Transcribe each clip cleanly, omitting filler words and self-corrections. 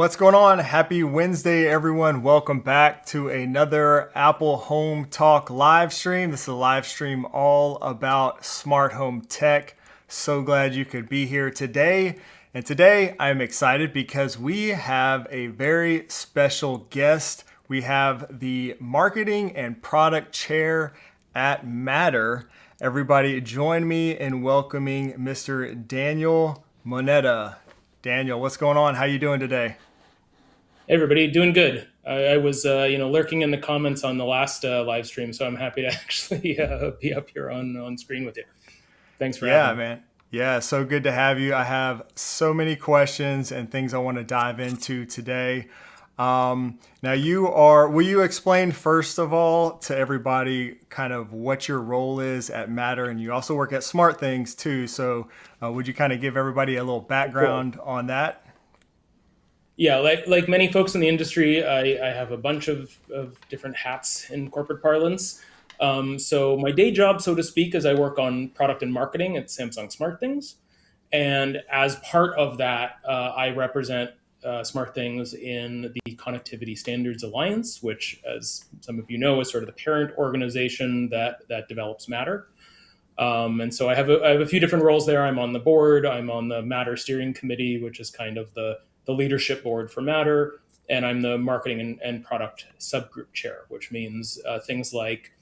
What's going on? Happy Wednesday, everyone. Welcome back to another Apple Home Talk live stream. This is a live stream all about smart home tech. So glad you could be here today. And today I'm excited because we have a very special guest. We have the marketing and product chair at Matter. Everybody join me in welcoming Mr. Daniel Moneta. Daniel, what's going on? How you doing today? Hey everybody, doing good. I was, lurking in the comments on the last live stream, so I'm happy to actually be up here on screen with you. Thanks for having Yeah, me. man. Yeah, so good to have you. I have so many questions and things I want to dive into today. Now, will you explain first of all to everybody kind of what your role is at Matter? And you also work at Smart Things too. So, would you kind of give everybody a little Cool. background on that? Yeah, like many folks in the industry, I have a bunch of different hats in corporate parlance. So my day job, so to speak, is I work on product and marketing at Samsung Smart Things. And as part of that, I represent Smart Things in the Connectivity Standards Alliance, which, as some of you know, is sort of the parent organization that develops Matter. And so I have a few different roles there. I'm on the board. I'm on the Matter steering committee, which is kind of the leadership board for Matter. And I'm the marketing and product subgroup chair, which means things like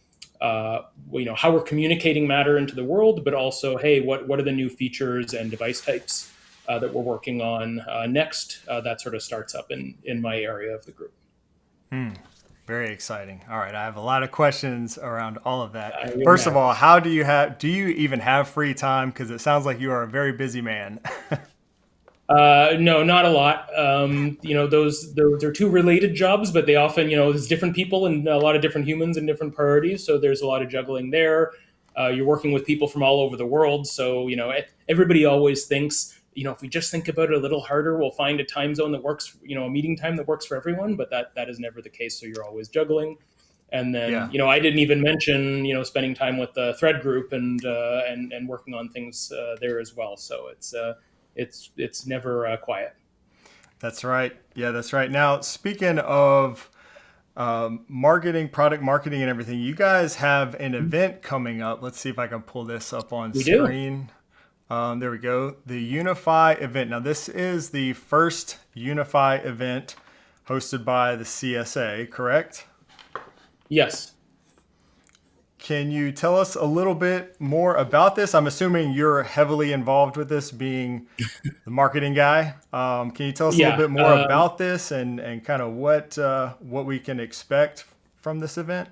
how we're communicating Matter into the world, but also, hey, what are the new features and device types that we're working on next? That sort of starts up in my area of the group. Very exciting. All right, I have a lot of questions around all of that. I would First of imagine. all, do you even have free time? Because it sounds like you are a very busy man. No, not a lot. Those are two related jobs, but they often, there's different people and a lot of different humans and different priorities. So there's a lot of juggling there. You're working with people from all over the world. So, everybody always thinks, if we just think about it a little harder, we'll find a time zone that works, a meeting time that works for everyone. But that is never the case. So you're always juggling. And then, Yeah. I didn't even mention, spending time with the thread group and working on things there as well. So it's never quiet. That's right. Yeah, that's right. Now, speaking of marketing, product marketing, and everything, you guys have an event coming up. Let's see if I can pull this up on We do. screen. There we go. The Unify event. Now, this is the first Unify event hosted by the CSA, correct? Yes. Can you tell us a little bit more about this? I'm assuming you're heavily involved with this, being the marketing guy. Can you tell us a little Yeah. bit more about this and kind of what we can expect from this event?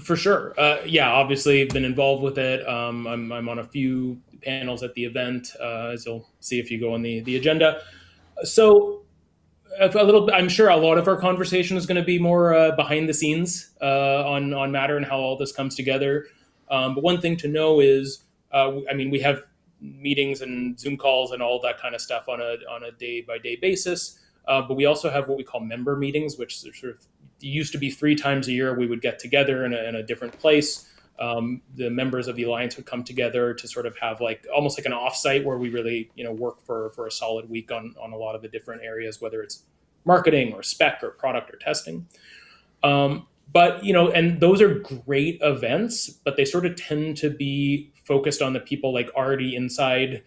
For sure. Yeah. Obviously, been involved with it. I'm on a few panels at the event, as you'll see if you go on the agenda. So a little. I'm sure a lot of our conversation is going to be more behind the scenes on Matter and how all this comes together. But one thing to know is, we have meetings and Zoom calls and all that kind of stuff on a day by day basis. But we also have what we call member meetings, which sort of used to be 3 times a year. We would get together in a different place. The members of the alliance would come together to sort of have like almost like an offsite where we really work for a solid week on a lot of the different areas, whether it's marketing or spec or product or testing. But and those are great events, but they sort of tend to be focused on the people like already inside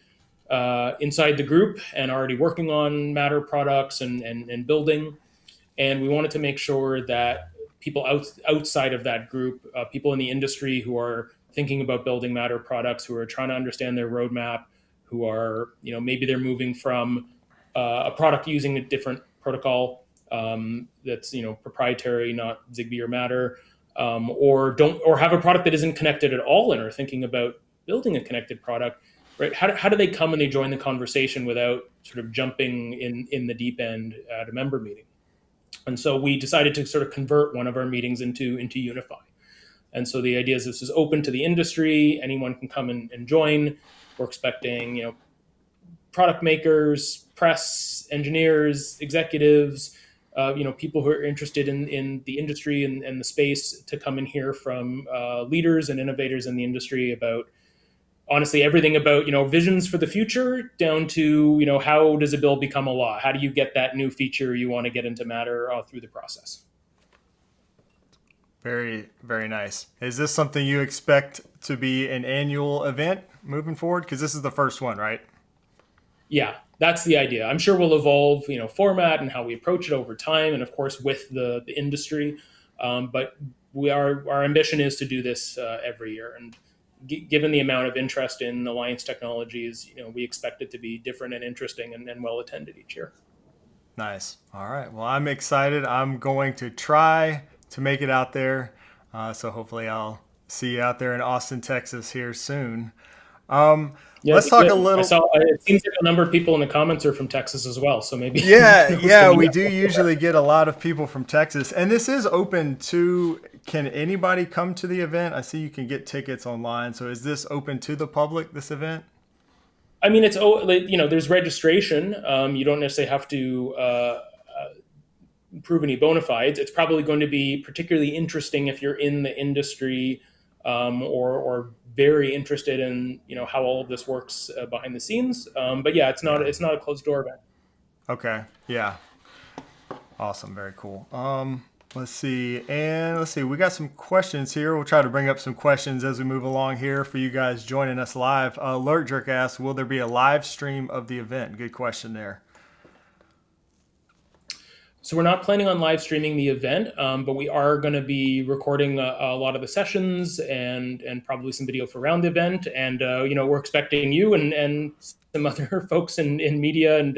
the group and already working on Matter products and building. And we wanted to make sure that people outside of that group, people in the industry who are thinking about building Matter products, who are trying to understand their roadmap, who are maybe they're moving from a product using a different protocol that's proprietary, not Zigbee or Matter, or have a product that isn't connected at all and are thinking about building a connected product. Right? How do they come and they join the conversation without sort of jumping in the deep end at a member meeting? And so we decided to sort of convert one of our meetings into Unify. And so the idea is this is open to the industry. Anyone can come and join. We're expecting, product makers, press, engineers, executives, people who are interested in the industry and the space to come and hear from leaders and innovators in the industry about honestly everything about visions for the future down to how does a bill become a law? How do you get that new feature you want to get into Matter through the process? Very, very nice. Is this something you expect to be an annual event moving forward? Because this is the first one, right? Yeah, that's the idea. I'm sure we'll evolve, format and how we approach it over time, and of course with the industry. But our ambition is to do this every year, and given the amount of interest in Alliance technologies, we expect it to be different and interesting and well attended each year. Nice. All right. Well, I'm excited. I'm going to try to make it out there. So hopefully I'll see you out there in Austin, Texas here soon. Um, Yeah, let's talk a I little. saw. It seems like a number of people in the comments are from Texas as well. So maybe Yeah, those to yeah, meet we up. do usually get a lot of people from Texas. And this is open to, can anybody come to the event? I see you can get tickets online. So is this open to the public, this event? I mean, there's registration. You don't necessarily have to prove any bona fides. It's probably going to be particularly interesting if you're in the industry, or very interested in how all of this works behind the scenes. But yeah, Yeah. it's not a closed door event. Okay. Yeah. Awesome. Very cool. Let's see. And let's see. We got some questions here. We'll try to bring up some questions as we move along here for you guys joining us live. Alert Jerk asks, will there be a live stream of the event? Good question there. So we're not planning on live streaming the event, but we are going to be recording a lot of the sessions and probably some video for around the event. And we're expecting you and some other folks in media and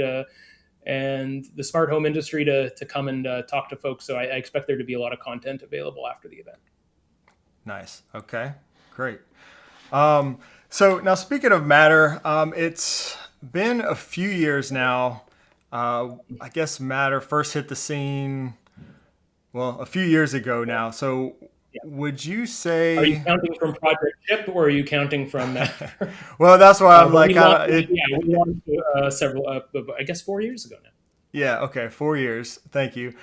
the smart home industry to come and talk to folks. So I expect there to be a lot of content available after the event. Nice. Okay. Great. So now speaking of Matter, it's been a few years now. I guess Matter first hit the scene, well, a few years ago now. So Yeah. would you Are you say, counting from Project Chip or are you counting from Matter? well, that's why I'm But like, kind of, it, we launched several, I guess 4 years ago now. yeah, okay, 4 years. Thank you.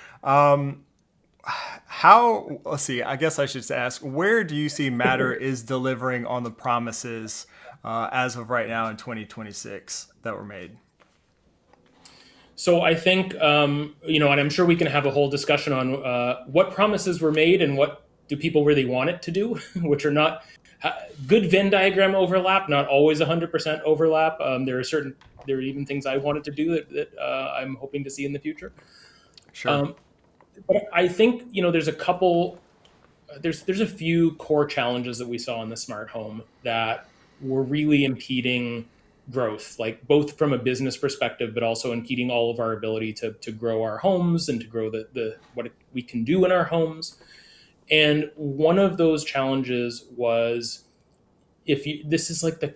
How, let's see, I guess I should ask, where do you see Matter is delivering on the promises as of right now in 2026 that were made? So I think, and I'm sure we can have a whole discussion on what promises were made and what do people really want it to do, which are not good Venn diagram overlap, not always 100% overlap. There are even things I wanted to do that I'm hoping to see in the future. Sure. Um, but I think, there's a few core challenges that we saw in the smart home that were really impeding growth, like both from a business perspective, but also impeding all of our ability to grow our homes and to grow the what we can do in our homes. And one of those challenges was, if you this is like the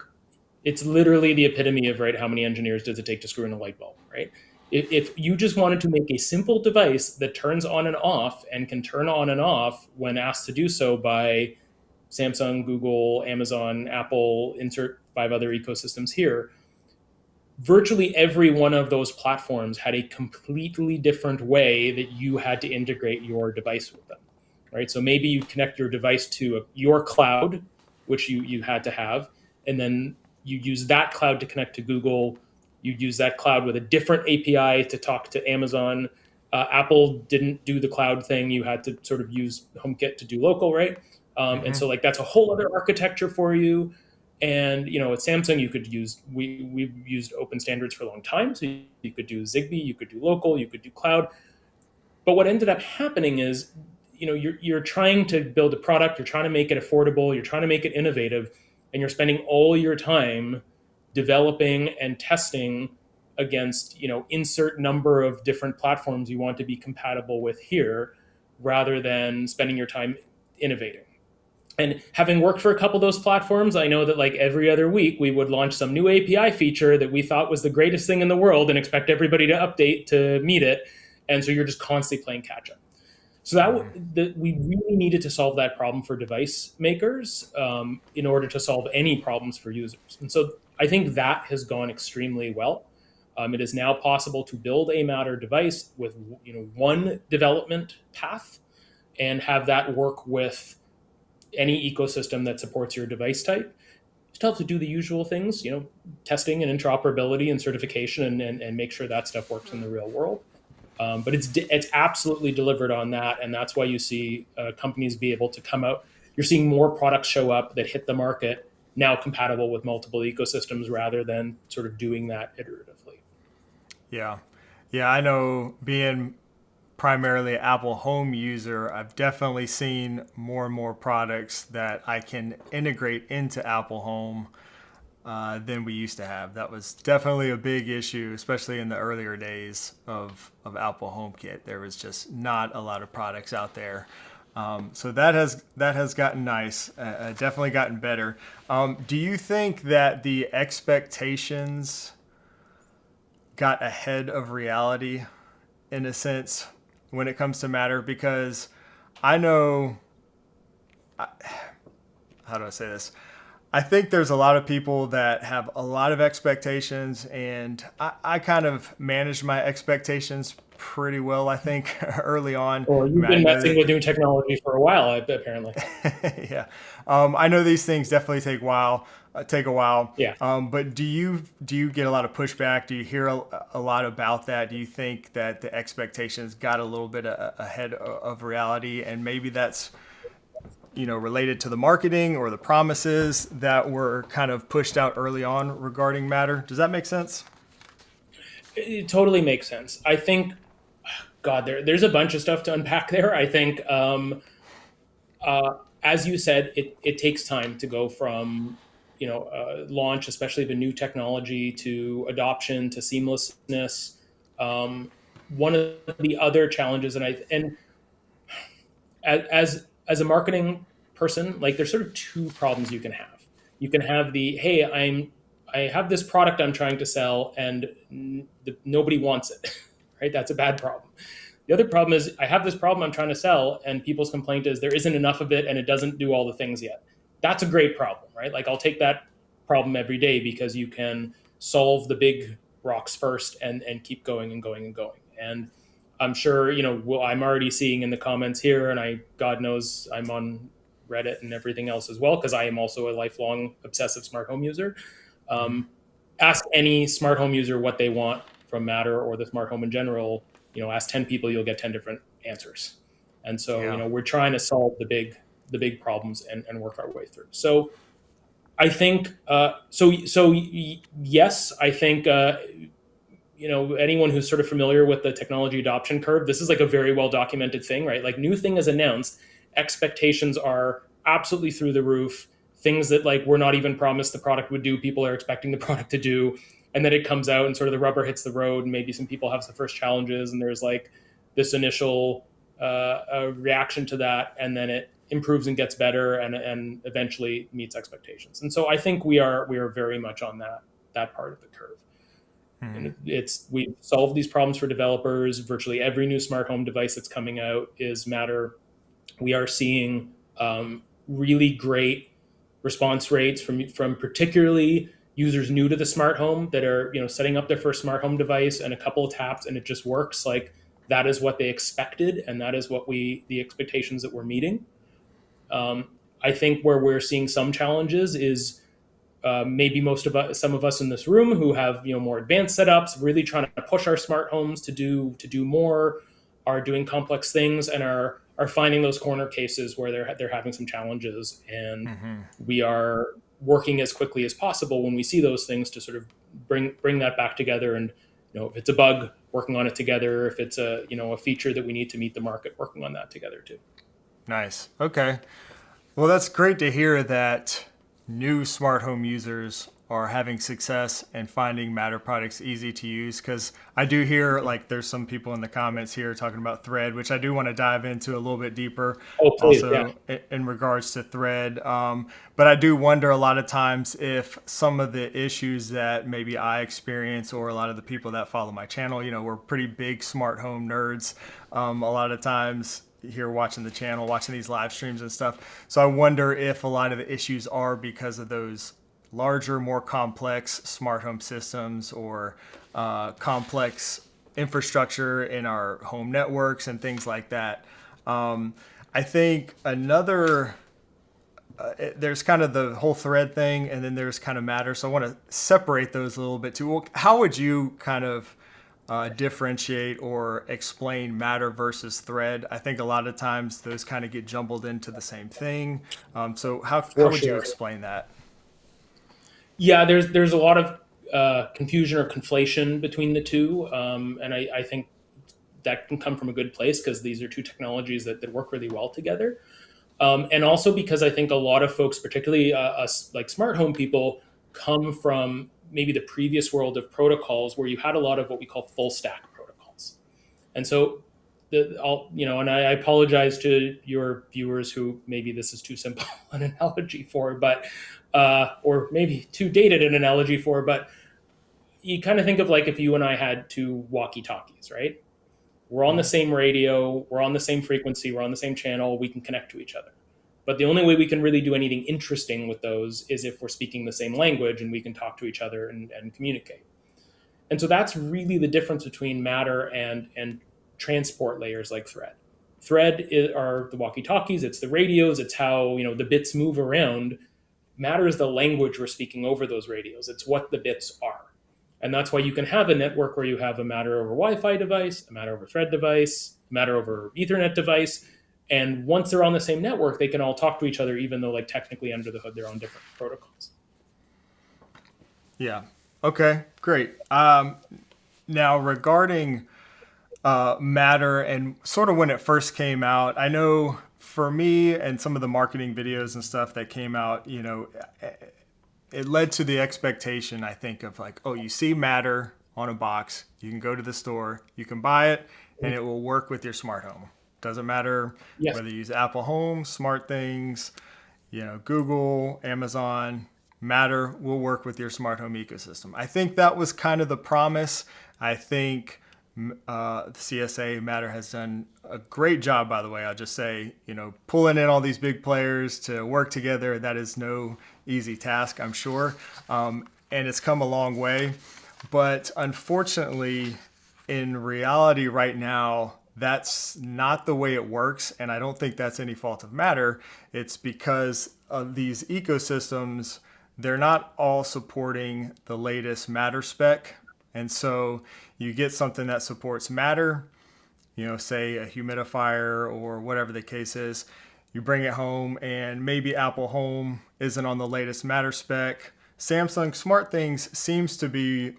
it's literally the epitome of, right, how many engineers does it take to screw in a light bulb, right? If you just wanted to make a simple device that turns on and off and can turn on and off when asked to do so by Samsung, Google, Amazon, Apple, insert five other ecosystems here, virtually every one of those platforms had a completely different way that you had to integrate your device with them, right? So maybe you connect your device to your cloud, which you had to have, and then you use that cloud to connect to Google. You use that cloud with a different API to talk to Amazon. Apple didn't do the cloud thing. You had to sort of use HomeKit to do local, right? And Mm-hmm. so like that's a whole other architecture for you. And at Samsung, you could use we've used open standards for a long time, so you could do Zigbee, you could do local, you could do cloud. But what ended up happening is, you're trying to build a product, you're trying to make it affordable, you're trying to make it innovative, and you're spending all your time developing and testing against insert number of different platforms you want to be compatible with here, rather than spending your time innovating. And having worked for a couple of those platforms, I know that like every other week we would launch some new API feature that we thought was the greatest thing in the world and expect everybody to update to meet it. And so you're just constantly playing catch up. So we really needed to solve that problem for device makers, in order to solve any problems for users. And so I think that has gone extremely well. It is now possible to build a Matter device with one development path and have that work with any ecosystem that supports your device type. still have to do the usual things, testing and interoperability and certification, and make sure that stuff works in the real world. But it's absolutely delivered on that, and that's why you see companies be able to come out. You're seeing more products show up that hit the market now compatible with multiple ecosystems rather than sort of doing that iteratively. Yeah. Yeah, I know being primarily an Apple Home user, I've definitely seen more and more products that I can integrate into Apple Home than we used to have. That was definitely a big issue, especially in the earlier days of Apple HomeKit. There was just not a lot of products out there. So that has gotten nice, definitely gotten better. Do you think that the expectations got ahead of reality in a sense when it comes to Matter? Because I know, how do I say this? I think there's a lot of people that have a lot of expectations, and I kind of managed my expectations pretty well, I think, early on. Or I you've mean, I been know messing with that, new technology for a while, apparently. yeah. I know these things definitely take a while. Yeah. But do you get a lot of pushback? Do you hear a lot about that? Do you think that the expectations got a little bit ahead of reality, and maybe that's related to the marketing or the promises that were kind of pushed out early on regarding Matter? Does that make sense? It totally makes sense. I think, God, there's a bunch of stuff to unpack there. I think, as you said, it takes time to go from launch, especially of a new technology, to adoption, to seamlessness. One of the other challenges, and as a marketing person, like there's sort of two problems you can have. You can have the, hey, I have this product I'm trying to sell, and nobody wants it, right? That's a bad problem. The other problem is I have this problem I'm trying to sell, and people's complaint is there isn't enough of it and it doesn't do all the things yet. That's a great problem, right? Like I'll take that problem every day because you can solve the big rocks first and keep going and going and going. And I'm sure, well, I'm already seeing in the comments here, and God knows I'm on Reddit and everything else as well, because I am also a lifelong obsessive smart home user. Mm-hmm. Um, Ask any smart home user what they want from Matter or the smart home in general. Ask 10 people, you'll get 10 different answers. And so, Yeah. we're trying to solve the big problems and work our way through. So I think, yes, I think, anyone who's sort of familiar with the technology adoption curve, this is like a very well documented thing, right? Like new thing is announced, expectations are absolutely through the roof. Things that like were not even promised the product would do, people are expecting the product to do, and then it comes out and sort of the rubber hits the road, and maybe some people have the first challenges, and there's like this initial reaction to that, and then it improves and gets better, and eventually meets expectations. And so I think we are very much on that part of the curve. Mm-hmm. And we've solved these problems for developers. Virtually every new smart home device that's coming out is Matter. We are seeing really great response rates from particularly users new to the smart home that are setting up their first smart home device, and a couple of taps and it just works. Like that is what they expected, and that is what the expectations that we're meeting. I think where we're seeing some challenges is maybe some of us in this room who have more advanced setups, really trying to push our smart homes to do more, are doing complex things, and are finding those corner cases where they're having some challenges, and Mm-hmm. we are working as quickly as possible when we see those things to sort of bring that back together. And if it's a bug, working on it together. If it's a feature that we need to meet the market, working on that together too. Nice. Okay. Well, that's great to hear that new smart home users are having success and finding Matter products easy to use. Because I do hear like there's some people in the comments here talking about Thread, which I do want to dive into a little bit deeper. Oh, please, yeah. Also, in regards to Thread, but I do wonder a lot of times if some of the issues that maybe I experience, or a lot of the people that follow my channel, we're pretty big smart home nerds. A lot of times here watching the channel, watching these live streams and stuff. So I wonder if a lot of the issues are because of those larger, more complex smart home systems, or complex infrastructure in our home networks and things like that. I think another there's kind of the whole thread thing, and then there's kind of matter. So I want to separate those a little bit too. Well, how would you kind of differentiate or explain matter versus thread? I think a lot of times those kind of get jumbled into the same thing. So how For would you sure. explain that? Yeah, there's a lot of confusion or conflation between the two, and I think that can come from a good place because these are two technologies that work really well together. And also because I think a lot of folks, particularly us like smart home people, come from maybe the previous world of protocols where you had a lot of what we call full stack protocols. And so, and I apologize to your viewers who maybe this is too simple an analogy for, but or maybe too dated an analogy for, but you kind of think of like if you and I had two walkie talkies, right? We're on the same radio, we're on the same frequency, we're on the same channel, we can connect to each other. But the only way we can really do anything interesting with those is if we're speaking the same language and we can talk to each other and communicate. And so that's really the difference between matter and transport layers like thread. Are the walkie-talkies, it's the radios, it's how the bits move around. Matter is the language we're speaking over those radios. It's what the bits are. And that's why you can have a network where you have a matter over Wi-Fi device, a matter over thread device, a matter over Ethernet device. And once they're on the same network, they can all talk to each other, even though like technically under the hood, they're on different protocols. Yeah. Okay, great. Now, regarding Matter and sort of when it first came out, I know for me and some of the marketing videos and stuff that came out, it led to the expectation, I think, of like, oh, you see Matter on a box, you can go to the store, you can buy it, and it will work with your smart home. Doesn't matter Yes. whether you use Apple Home, Smart Things, Google, Amazon, Matter will work with your smart home ecosystem. I think that was kind of the promise. I think the CSA Matter has done a great job, by the way. I'll just say, pulling in all these big players to work together, that is no easy task, I'm sure. And it's come a long way. But unfortunately, in reality right now, that's not the way it works. And I don't think that's any fault of Matter. It's because of these ecosystems, they're not all supporting the latest Matter spec. And so you get something that supports Matter, say a humidifier or whatever the case is. You bring it home and maybe Apple Home isn't on the latest Matter spec. Samsung Smart Things seems to be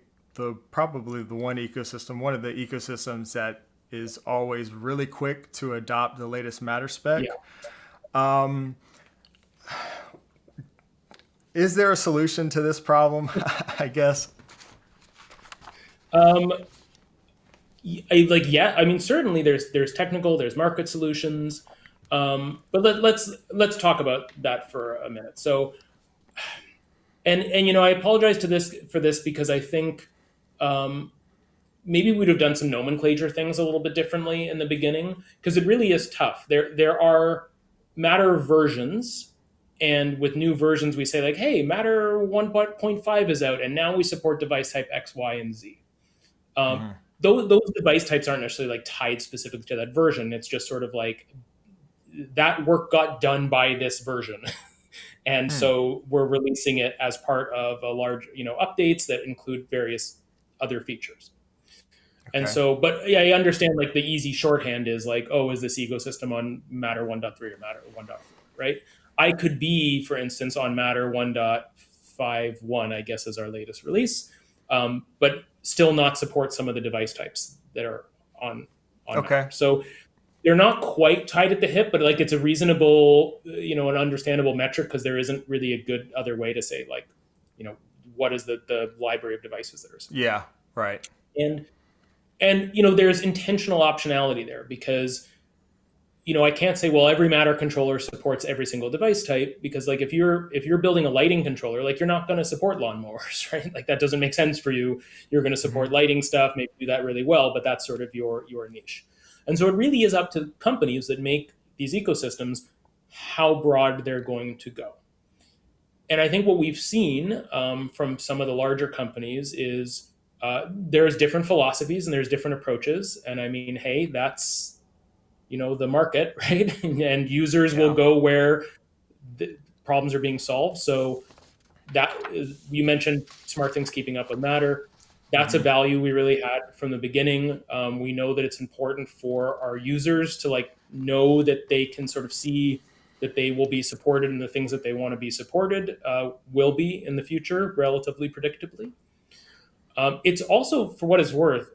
probably the one of the ecosystems that is always really quick to adopt the latest Matter spec. Yeah. Is there a solution to this problem? I guess. Yeah. I mean, certainly there's technical, there's market solutions, but let's talk about that for a minute. So, and I apologize for this because I think maybe we'd have done some nomenclature things a little bit differently in the beginning because it really is tough. There are Matter versions. And with new versions, we say like, hey, Matter 1.5 is out, and now we support device type X, Y, and Z. Those device types aren't necessarily like tied specifically to that version. It's just sort of like that work got done by this version. And so we're releasing it as part of a large, updates that include various other features. Okay. And so, but yeah, I understand like the easy shorthand is like, oh, is this ecosystem on Matter 1.3 or Matter 1.4, right? I could be, for instance, on Matter 1.51, I guess is our latest release, but still not support some of the device types that are on Okay. Matter. So they're not quite tied at the hip, but like it's a reasonable, an understandable metric because there isn't really a good other way to say like, what is the library of devices that are supported. Yeah, right. And there's intentional optionality there because I can't say, well, every Matter controller supports every single device type because like if you're building a lighting controller, like you're not going to support lawnmowers, right? Like that doesn't make sense for you. You're going to support lighting stuff, maybe do that really well, but that's sort of your niche. And so it really is up to companies that make these ecosystems how broad they're going to go. And I think what we've seen from some of the larger companies is there's different philosophies and there's different approaches. And I mean, hey, that's the market, right? And users will go where problems are being solved. So that you mentioned smart things keeping up with matter. That's a Hmm. value we really had from the beginning. We know that it's important for our users to like know that they can sort of see that they will be supported and the things that they want to be supported will be in the future relatively predictably. It's also, for what it's worth,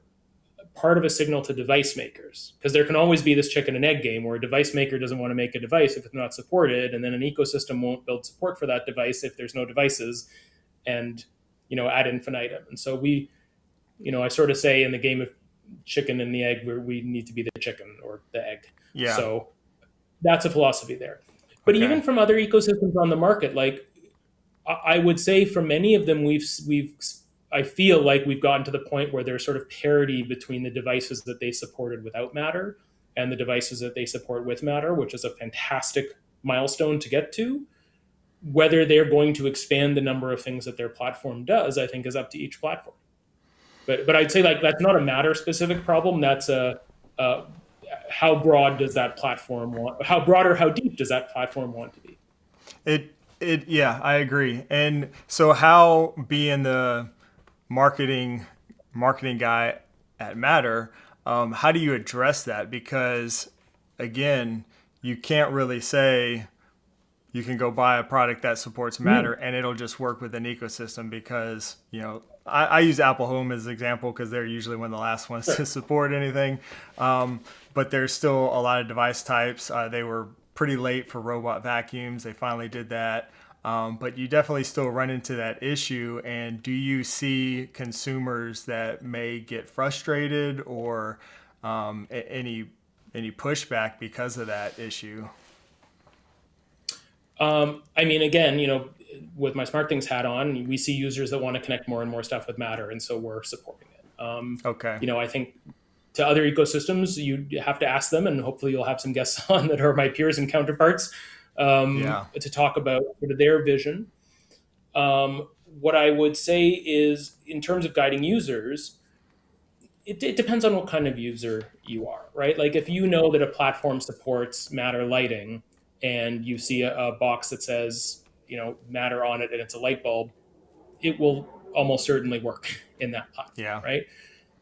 part of a signal to device makers because there can always be this chicken and egg game where a device maker doesn't want to make a device if it's not supported, and then an ecosystem won't build support for that device if there's no devices, and ad infinitum. And so I sort of say in the game of chicken and the egg where we need to be the chicken or the egg. Yeah. So that's a philosophy there. But Okay. even from other ecosystems on the market, like I would say for many of them, we've I feel like we've gotten to the point where there's sort of parity between the devices that they supported without Matter and the devices that they support with Matter, which is a fantastic milestone to get to. Whether they're going to expand the number of things that their platform does, I think, is up to each platform. But I'd say like that's not a Matter specific problem. That's a how broad does that platform want? How broad or how deep does that platform want to be? Yeah, I agree. And so how being the marketing marketing guy at Matter, how do you address that? Because again, you can't really say you can go buy a product that supports Matter Mm. and it'll just work with an ecosystem because, I use Apple Home as an example because they're usually one of the last ones to Sure. support anything. But there's still a lot of device types. They were pretty late for robot vacuums. They finally did that. But you definitely still run into that issue. And do you see consumers that may get frustrated or any pushback because of that issue? I mean, again, with my Smart Things hat on, we see users that want to connect more and more stuff with Matter, and so we're supporting it. Okay. I think to other ecosystems, you have to ask them, and hopefully you'll have some guests on that are my peers and counterparts Yeah. to talk about sort of their vision. What I would say is, in terms of guiding users, it depends on what kind of user you are, right? Like if you know that a platform supports Matter lighting and you see a box that says, Matter on it and it's a light bulb, it will almost certainly work in that platform, Yeah. right?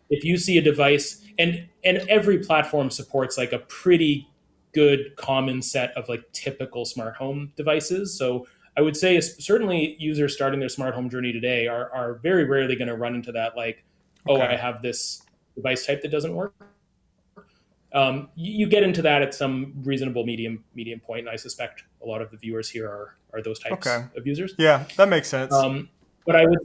If you see a device and every platform supports like a pretty good common set of like typical smart home devices. So I would say certainly users starting their smart home journey today are very rarely going to run into that like, oh, Okay. I have this device type that doesn't work. You get into that at some reasonable medium point, and I suspect a lot of the viewers here are those Okay. types of users. Yeah, that makes sense. Um, but I would,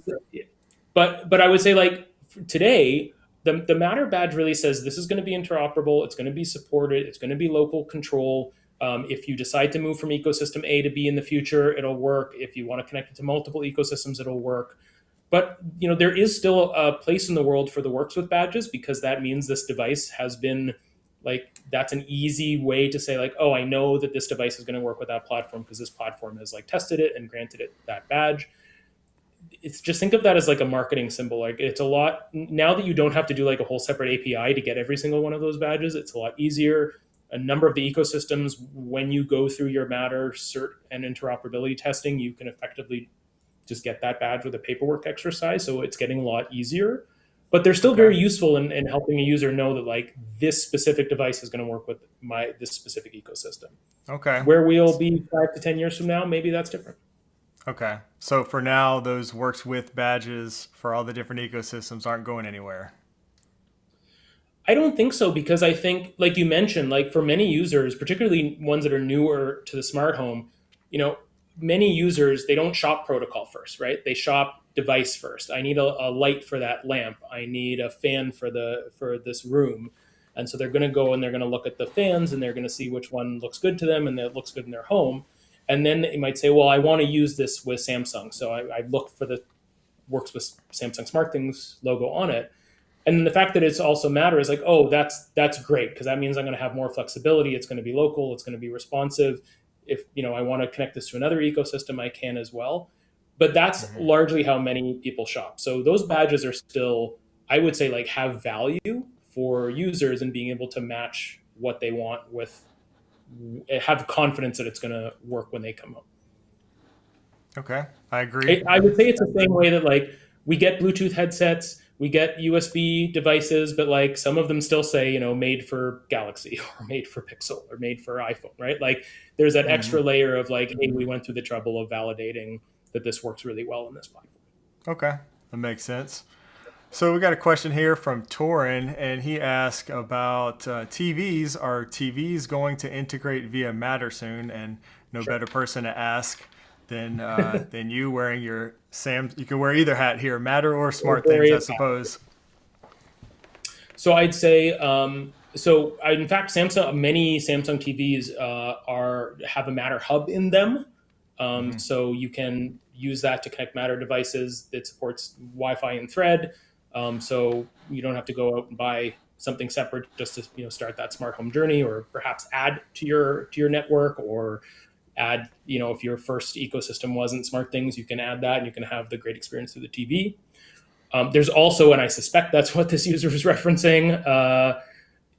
but I would say like today, the Matter badge really says this is going to be interoperable. It's going to be supported. It's going to be local control. If you decide to move from ecosystem A to B in the future, it'll work. If you want to connect it to multiple ecosystems, it'll work. But there is still a place in the world for the Works with badges because that means this device has been like that's an easy way to say like, oh, I know that this device is going to work with that platform because this platform has like tested it and granted it that badge. It's just think of that as like a marketing symbol. Like it's a lot now that you don't have to do like a whole separate API to get every single one of those badges. It's a lot easier. A number of the ecosystems, when you go through your Matter cert and interoperability testing, you can effectively just get that badge with a paperwork exercise. So it's getting a lot easier. But they're still Okay. very useful in helping a user know that like this specific device is going to work with this specific ecosystem. Okay. Where we'll be 5 to 10 years from now, maybe that's different. Okay. So for now, those works with badges for all the different ecosystems aren't going anywhere. I don't think so because I think, like you mentioned, like for many users, particularly ones that are newer to the smart home, you know, many users they don't shop protocol first, right? They shop device first. I need a light for that lamp. I need a fan for this room, and so they're going to go and they're going to look at the fans and they're going to see which one looks good to them and that looks good in their home. And then they might say, well, I want to use this with Samsung, so I look for the works with Samsung Smart Things logo on it, and then the fact that it's also Matter is like, oh, that's great because that means I'm going to have more flexibility. It's going to be local. It's going to be responsive. If I want to connect this to another ecosystem, I can as well. But that's Hmm. largely how many people shop. So those badges are still, I would say, like have value for users and being able to match what they want with, have confidence that it's going to work when they come home. Okay, I agree. I would say it's the same way that like we get Bluetooth headsets, we get USB devices, but like some of them still say, made for Galaxy or made for Pixel or made for iPhone, right? Like there's that Hmm. extra layer of like, hey, we went through the trouble of validating that this works really well on this platform. Okay, that makes sense. So we got a question here from Torin, and he asked about TVs. Are TVs going to integrate via Matter soon? And no Sure. better person to ask than you wearing your Sam. You can wear either hat here, Matter or Smart Things, I Various suppose. So I'd say, in fact, many Samsung TVs have a Matter hub in them. Hmm. So you can use that to connect Matter devices. It supports Wi-Fi and Thread. So you don't have to go out and buy something separate just to start that smart home journey, or perhaps add to your network, or add if your first ecosystem wasn't Smart Things, you can add that and you can have the great experience through the TV. There's also, and I suspect that's what this user is referencing,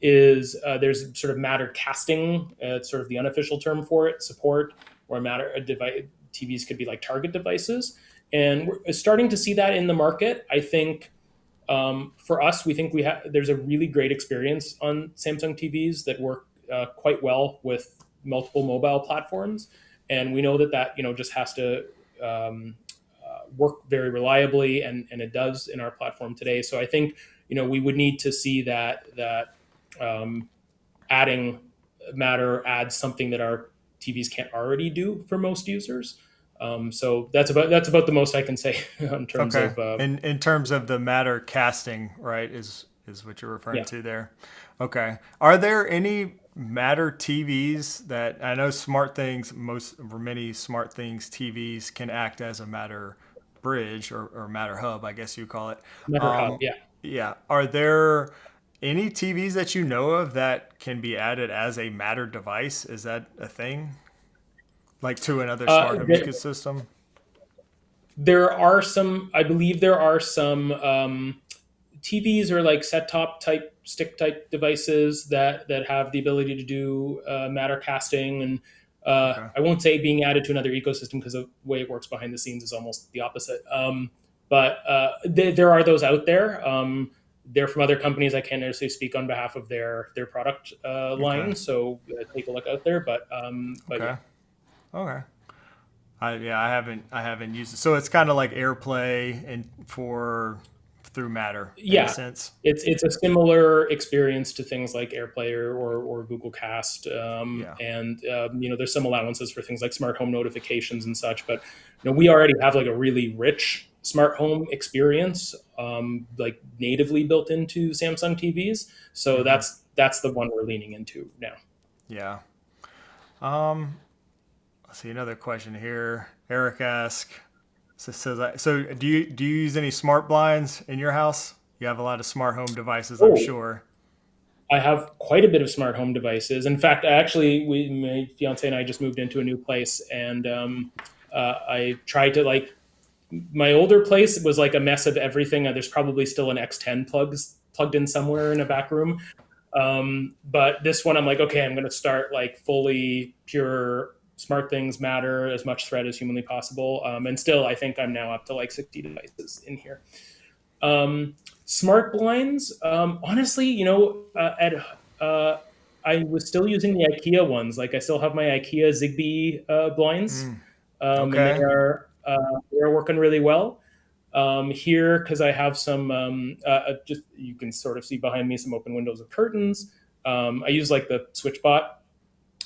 there's sort of Matter casting. It's sort of the unofficial term for it, support, where TVs could be like target devices. And we're starting to see that in the market. I think for us, we think there's a really great experience on Samsung TVs that work quite well with multiple mobile platforms, and we know that just has to work very reliably, and it does in our platform today. So I think we would need to see that um, adding Matter adds something that our TVs can't already do for most users. So that's about the most I can say in terms Okay. of In terms of the Matter casting, right, is what you're referring yeah. to there. Okay. Are there any Matter TVs that I know Smart Things, most or many Smart Things TVs can act as a Matter bridge or Matter hub, I guess you call it. Matter Hub, Um, yeah. yeah. Are there any TVs that you know of that can be added as a Matter device? Is that a thing? Like to another Uh, smart home there, ecosystem? there are some, I believe there are some TVs or like set top type stick type devices that have the ability to do Matter casting, and Okay. I won't say being added to another ecosystem because the way it works behind the scenes is almost the opposite. But there are those out there. They're from other companies. I can't necessarily speak on behalf of their product Okay. line, so take a look out there. But yeah. Okay. Okay. I haven't used it. So it's kind of like AirPlay and for through Matter in a Yeah, sense. it's a similar experience to things like AirPlay or Google Cast, Yeah. and there's some allowances for things like smart home notifications and such. But we already have like a really rich smart home experience, like natively built into Samsung TVs. So Hmm. that's the one we're leaning into now. Yeah. Um. Let's see another question here. Eric asks. So do you use any smart blinds in your house? You have a lot of smart home devices, I'm Oh, sure. I have quite a bit of smart home devices. In fact, my fiance and I just moved into a new place, and I tried to like my older place was like a mess of everything. There's probably still an X10 plugged in somewhere in a back room. But this one, I'm like, okay, I'm going to start like fully pure smart things Matter, as much thread as humanly possible. And still, I think I'm now up to like 60 devices in here. Smart blinds, honestly, at uh, I was still using the IKEA ones. Like I still have my IKEA Zigbee blinds, Mm, and okay. they are working really well here because I have some just you can sort of see behind me some open windows of curtains. I use like the SwitchBot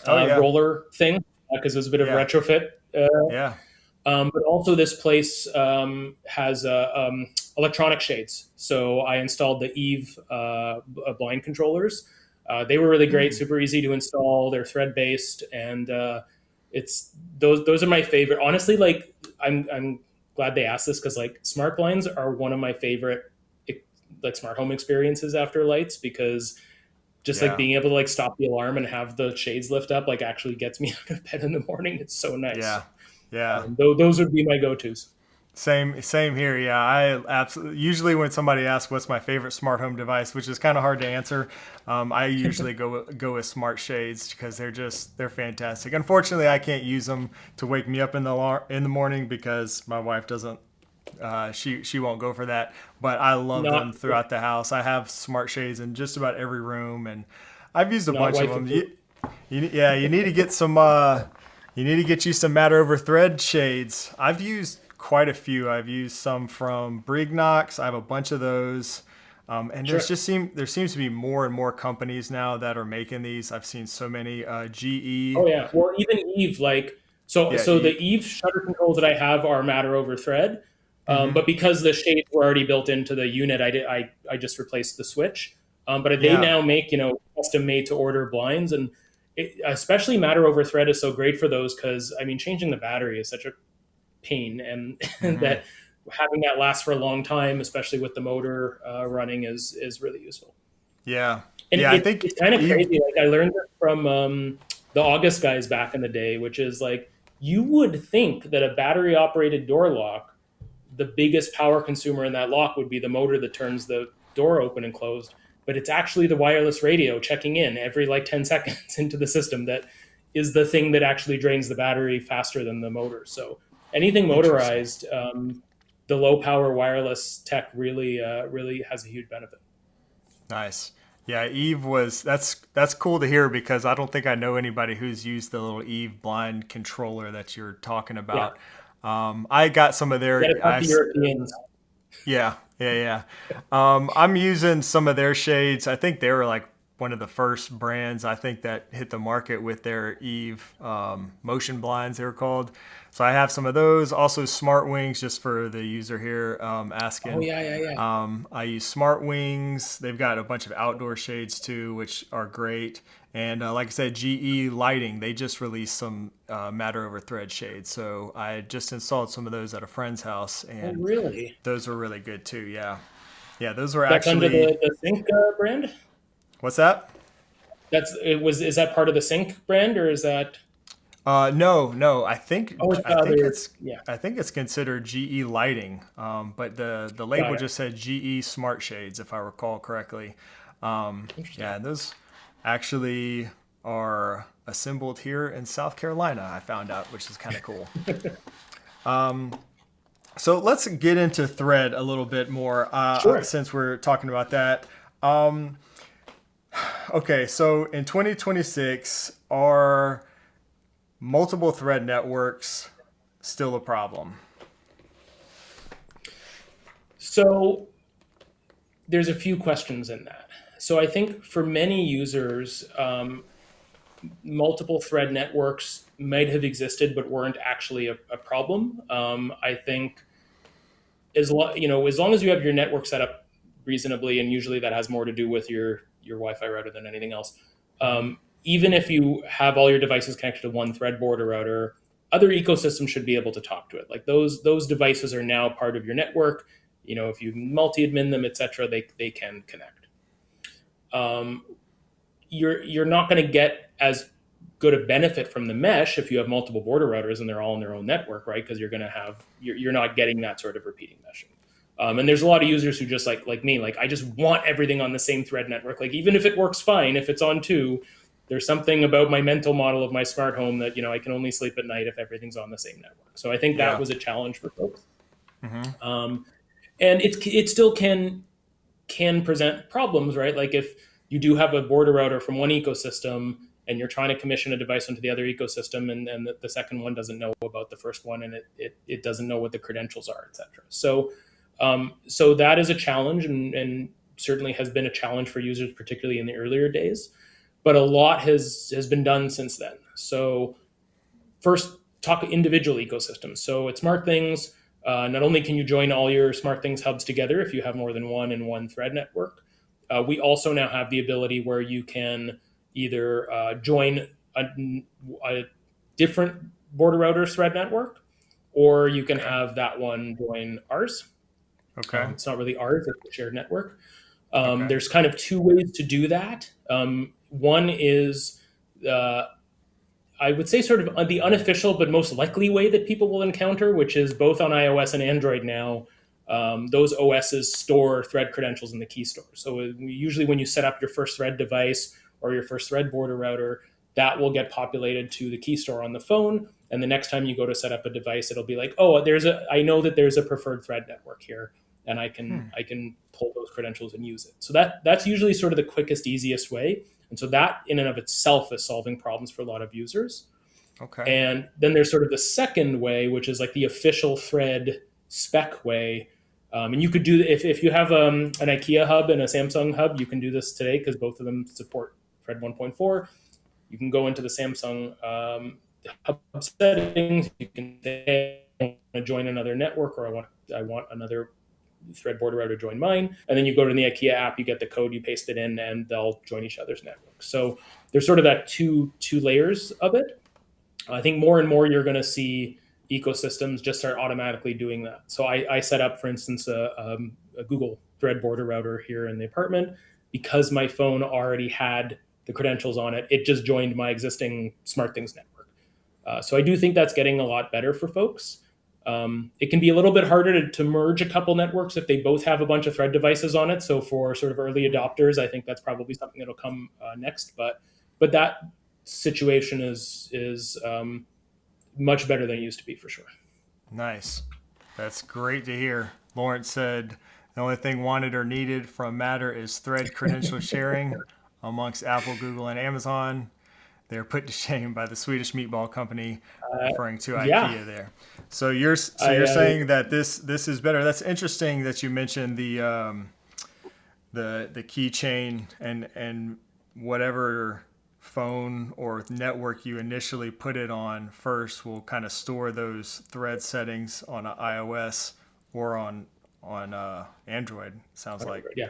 Oh yeah. roller thing because it was a bit of a Yeah. retrofit. Yeah. But also, this place has electronic shades. So I installed the Eve blind controllers. They were really great, Mm, super easy to install. They're thread based, and it's those are my favorite. Honestly, like I'm glad they asked this because like smart blinds are one of my favorite like smart home experiences after lights, because just like yeah. being able to like stop the alarm and have the shades lift up like actually gets me out of bed in the morning. It's so nice. Yeah. Yeah. Those would be my go-tos. Same here. Yeah, I absolutely. Usually, when somebody asks what's my favorite smart home device, which is kind of hard to answer, I usually go with smart shades because they're fantastic. Unfortunately, I can't use them to wake me up in the morning because my wife doesn't. She won't go for that. But I love Not them throughout the house. I have smart shades in just about every room, and I've used a not bunch of wife them. approved. Yeah, you need to get some. You need to get you some matte over thread shades. I've used quite a few. I've used some from Brignox. I have a bunch of those. And Sure. there seems to be more and more companies now that are making these. I've seen so many. GE, Oh yeah. Well, even Eve, like yeah, so the Eve shutter controls that I have are matter over thread, but because the shades were already built into the unit, I just replaced the switch. But they yeah, now make custom made to order blinds, and especially matter over thread is so great for those because I mean changing the battery is such a pain, and that having that last for a long time, especially with the motor running, is really useful. yeah, And yeah. I think it's kind of Eve. crazy. Like I learned this from the August guys back in the day, which is like you would think that a battery operated door lock, the biggest power consumer in that lock would be the motor that turns the door open and closed. But it's actually the wireless radio checking in every like 10 seconds into the system that is the thing that actually drains the battery faster than the motor. So anything Interesting. motorized, the low power wireless tech really has a huge benefit. Nice. Yeah, Eve was that's cool to hear because I don't think I know anybody who's used the little Eve blind controller that you're talking Yeah, about. I got some of got to their talk to Europeans. yeah, yeah. I'm using some of their shades. I think they were like one of the first brands I think that hit the market with their Eve motion blinds. They were called. So I have some of those. Also, Smart Wings, just for the user here Oh asking. yeah, yeah, yeah. I use Smart Wings. They've got a bunch of outdoor shades too, which are great. And like I said, GE Lighting, they just released some matter over thread shades. So I just installed some of those at a friend's house, Oh and really? those are really good too. Yeah. Yeah, those were That's under actually. the Sync brand. What's that? Is that part of the Sync brand or is that? No. Oh, it's the other. Yeah, I think it's considered GE Lighting, but the got label it. just said GE Smart Shades, if I recall correctly. Interesting. Yeah, and those actually are assembled here in South Carolina. I found out, which is kind of cool. So let's get into Thread a little bit more Sure. since we're talking about that. Okay, so in 2026, are multiple thread networks still a problem? So there's a few questions in that. So I think for many users, multiple thread networks might have existed but weren't actually a problem. I think as long as you have your network set up reasonably, and usually that has more to do with your Wi-Fi router than anything else. Even if you have all your devices connected to one thread border router, other ecosystems should be able to talk to it. Like those devices are now part of your network. If you multi-admin them, etc., they can connect. Um, you're not going to get as good a benefit from the mesh if you have multiple border routers and they're all in their own network, right? Because you're not getting that sort of repeating meshing. And there's a lot of users who just like me, like I just want everything on the same thread network. Like even if it works fine, if it's on two, there's something about my mental model of my smart home that I can only sleep at night if everything's on the same network. So I think that Yeah. was a challenge for folks, and it still can present problems, right? Like if you do have a border router from one ecosystem and you're trying to commission a device onto the other ecosystem, and the second one doesn't know about the first one, and it doesn't know what the credentials are, etc. So that is a challenge, and certainly has been a challenge for users, particularly in the earlier days. But a lot has been done since then. So first, talk individual ecosystems. So at SmartThings, not only can you join all your SmartThings hubs together if you have more than one in one thread network, we also now have the ability where you can either join a different border router thread network, or you can Okay. have that one join ours. Okay. It's not really ours; it's a shared network. Okay. There's kind of two ways to do that. One is I would say sort of the unofficial but most likely way that people will encounter, which is both on iOS and Android now. Those OSs store thread credentials in the key store. So usually when you set up your first thread device or your first thread border router, that will get populated to the key store on the phone. And the next time you go to set up a device, it'll be like, oh, I know that there's a preferred thread network here, and I can pull those credentials and use it. So that's usually sort of the quickest, easiest way. And so that in and of itself is solving problems for a lot of users. Okay. And then there's sort of the second way, which is like the official thread spec way. And you could do if you have an IKEA hub and a Samsung hub, you can do this today because both of them support Thread 1.4. You can go into the Samsung hub settings. You can say, hey, I want to join another network, or I want another thread border router join mine. And then you go to the IKEA app, you get the code, you paste it in, and they'll join each other's network. So there's sort of that two layers of it. I think more and more you're going to see ecosystems just start automatically doing that. So I set up, for instance, a Google Thread border router here in the apartment because my phone already had the credentials on it. It just joined my existing SmartThings network. So I do think that's getting a lot better for folks. It can be a little bit harder to merge a couple networks if they both have a bunch of thread devices on it. So for sort of early adopters, I think that's probably something that'll come next. But that situation is much better than it used to be for sure. Nice. That's great to hear. Lawrence said the only thing wanted or needed from Matter is thread credential sharing amongst Apple, Google, and Amazon. They're put to shame by the Swedish meatball company, referring to Yeah, IKEA there. So you're I saying that this is better. That's interesting that you mentioned the keychain and whatever phone or network you initially put it on first will kind of store those thread settings on iOS or on Android. Sounds like. yeah.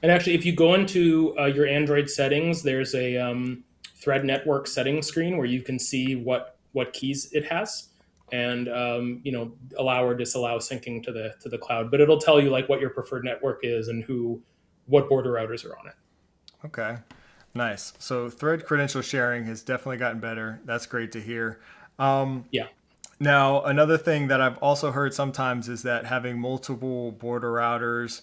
And actually, if you go into your Android settings, there's a thread network settings screen where you can see what keys it has, and allow or disallow syncing to the cloud. But it'll tell you like what your preferred network is and what border routers are on it. Okay. Nice. So thread credential sharing has definitely gotten better. That's great to hear. Yeah. Now, another thing that I've also heard sometimes is that having multiple border routers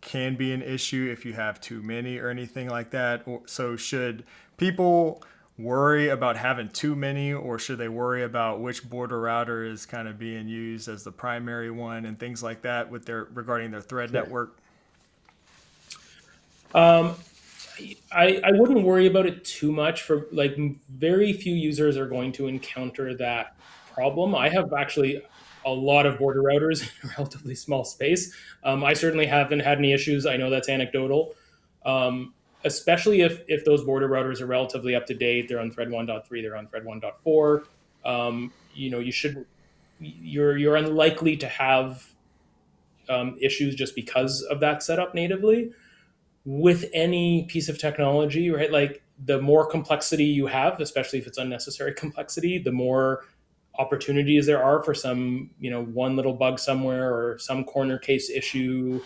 can be an issue if you have too many or anything like that. So should people worry about having too many, or should they worry about which border router is kind of being used as the primary one and things like that with regarding their thread Sure. network? Um, I wouldn't worry about it too much. For like very few users are going to encounter that problem. I have actually a lot of border routers in a relatively small space. I certainly haven't had any issues. I know that's anecdotal. Especially if those border routers are relatively up to date. They're on Thread 1.3, they're on Thread 1.4. You should you're unlikely to have issues just because of that setup natively. With any piece of technology, right? Like the more complexity you have, especially if it's unnecessary complexity, the more opportunities there are for some, one little bug somewhere or some corner case issue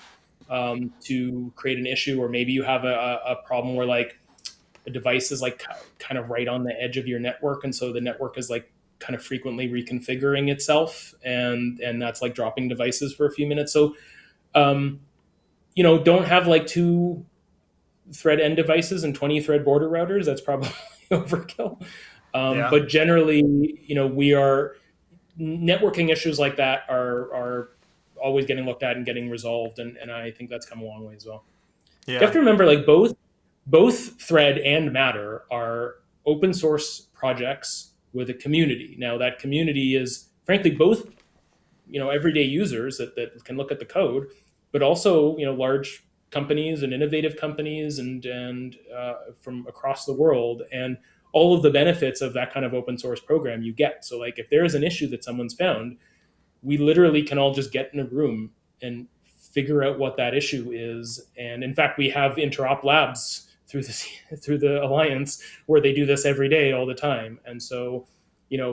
to create an issue. Or maybe you have a problem where like a device is like kind of right on the edge of your network. And so the network is like kind of frequently reconfiguring itself, and that's like dropping devices for a few minutes. So, um, don't have like two thread end devices and 20 thread border routers. That's probably overkill. Yeah. But generally, we are networking issues like that are always getting looked at and getting resolved. And I think that's come a long way as well. You have Yeah. to remember like both thread and matter are open source projects with a community. Now that community is frankly both, everyday users that can look at the code, but also, large companies and innovative companies and from across the world, and all of the benefits of that kind of open source program you get. So like if there is an issue that someone's found, we literally can all just get in a room and figure out what that issue is. And in fact, we have interop labs through the alliance where they do this every day, all the time. And so,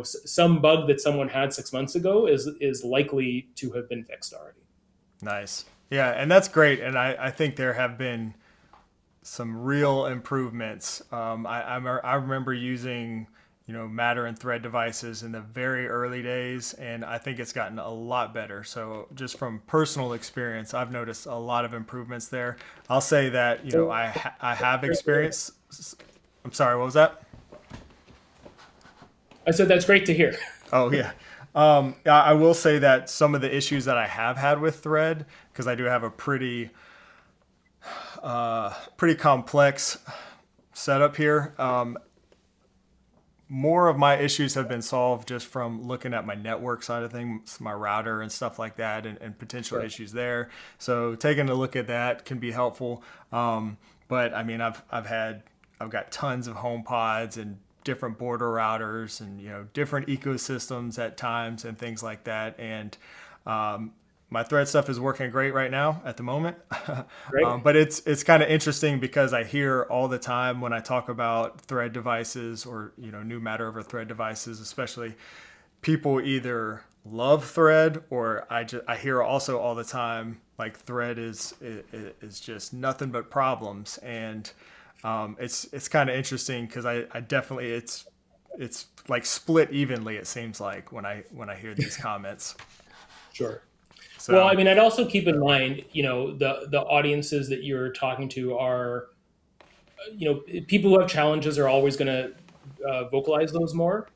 some bug that someone had 6 months ago is likely to have been fixed already. Nice. Yeah, and that's great. And I think there have been some real improvements. I remember using Matter and Thread devices in the very early days, and I think it's gotten a lot better. So just from personal experience, I've noticed a lot of improvements there. I'll say that I have experienced. I'm sorry, what was that? I said that's great to hear. Oh yeah. I will say that some of the issues that I have had with Thread, because I do have a pretty complex setup here. More of my issues have been solved just from looking at my network side of things, my router and stuff like that, and potential Sure. issues there. So taking a look at that can be helpful. But I mean, I've got tons of home pods and different border routers and different ecosystems at times and things like that. And my Thread stuff is working great right now at the moment. Great. But it's kind of interesting because I hear all the time when I talk about Thread devices or new Matter over Thread devices, especially, people either love Thread or I hear also all the time like Thread is just nothing but problems. And it's kind of interesting because I definitely it's like split evenly, it seems like, when I hear these comments. Sure. Well, I So mean, I'd also keep in mind, the audiences that you're talking to are, people who have challenges are always going to vocalize those more.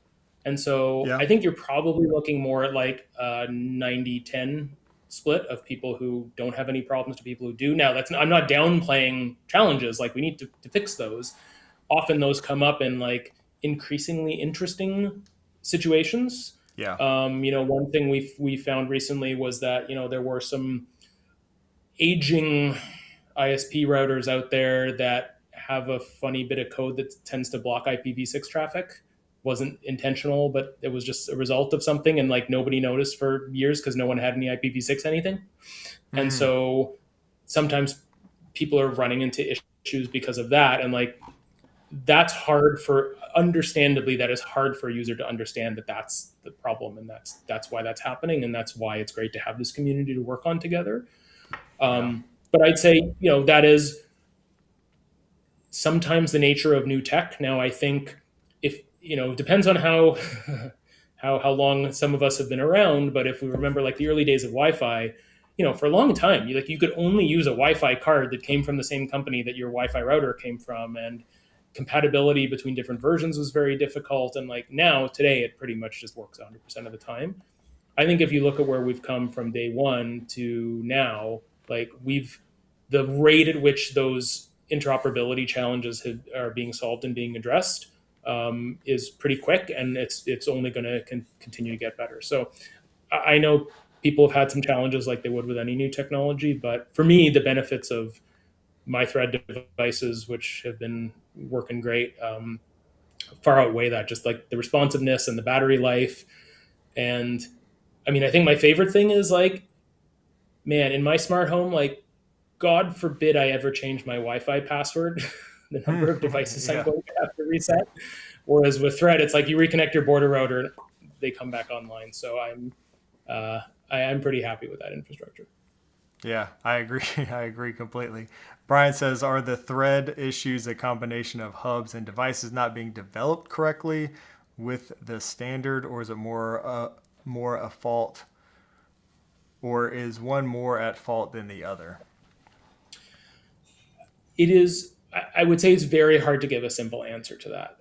And so yeah. I think you're probably looking more at like a 90-10 split of people who don't have any problems to people who do. Now, I'm not downplaying challenges. Like we need to fix those. Often those come up in like increasingly interesting situations. Yeah. One thing we found recently was that there were some aging ISP routers out there that have a funny bit of code that tends to block IPv6 traffic. Wasn't intentional, but it was just a result of something, and like nobody noticed for years because no one had any IPv6 anything. And Mm, so sometimes people are running into issues because of that, and like that's hard for understandably that is hard for a user to understand that that's the problem, and that's why that's happening, and that's why it's great to have this community to work on together. yeah. But I'd say that is sometimes the nature of new tech. Now I think if it depends on how how long some of us have been around, but if we remember like the early days of Wi-Fi, for a long time you could only use a Wi-Fi card that came from the same company that your Wi-Fi router came from, and compatibility between different versions was very difficult. And like now today it pretty much just works 100% of the time. I think if you look at where we've come from day one to now, like the rate at which those interoperability challenges are being solved and being addressed is pretty quick, and it's only going to continue to get better. So I know people have had some challenges like they would with any new technology, but for me, the benefits of my Thread devices, which have been working great, far outweigh that. Just like the responsiveness and the battery life. And I mean, I think my favorite thing is like, man, in my smart home, like, God forbid I ever change my Wi-Fi password. The number of devices I'm Yeah. going to have to reset. Whereas with Thread, it's like you reconnect your border router and they come back online. So uh, I'm pretty happy with that infrastructure. Yeah, I agree. I agree completely. Brian says, are the Thread issues a combination of hubs and devices not being developed correctly with the standard, or is it more a fault, or is one more at fault than the other? It is. I would say it's very hard to give a simple answer to that.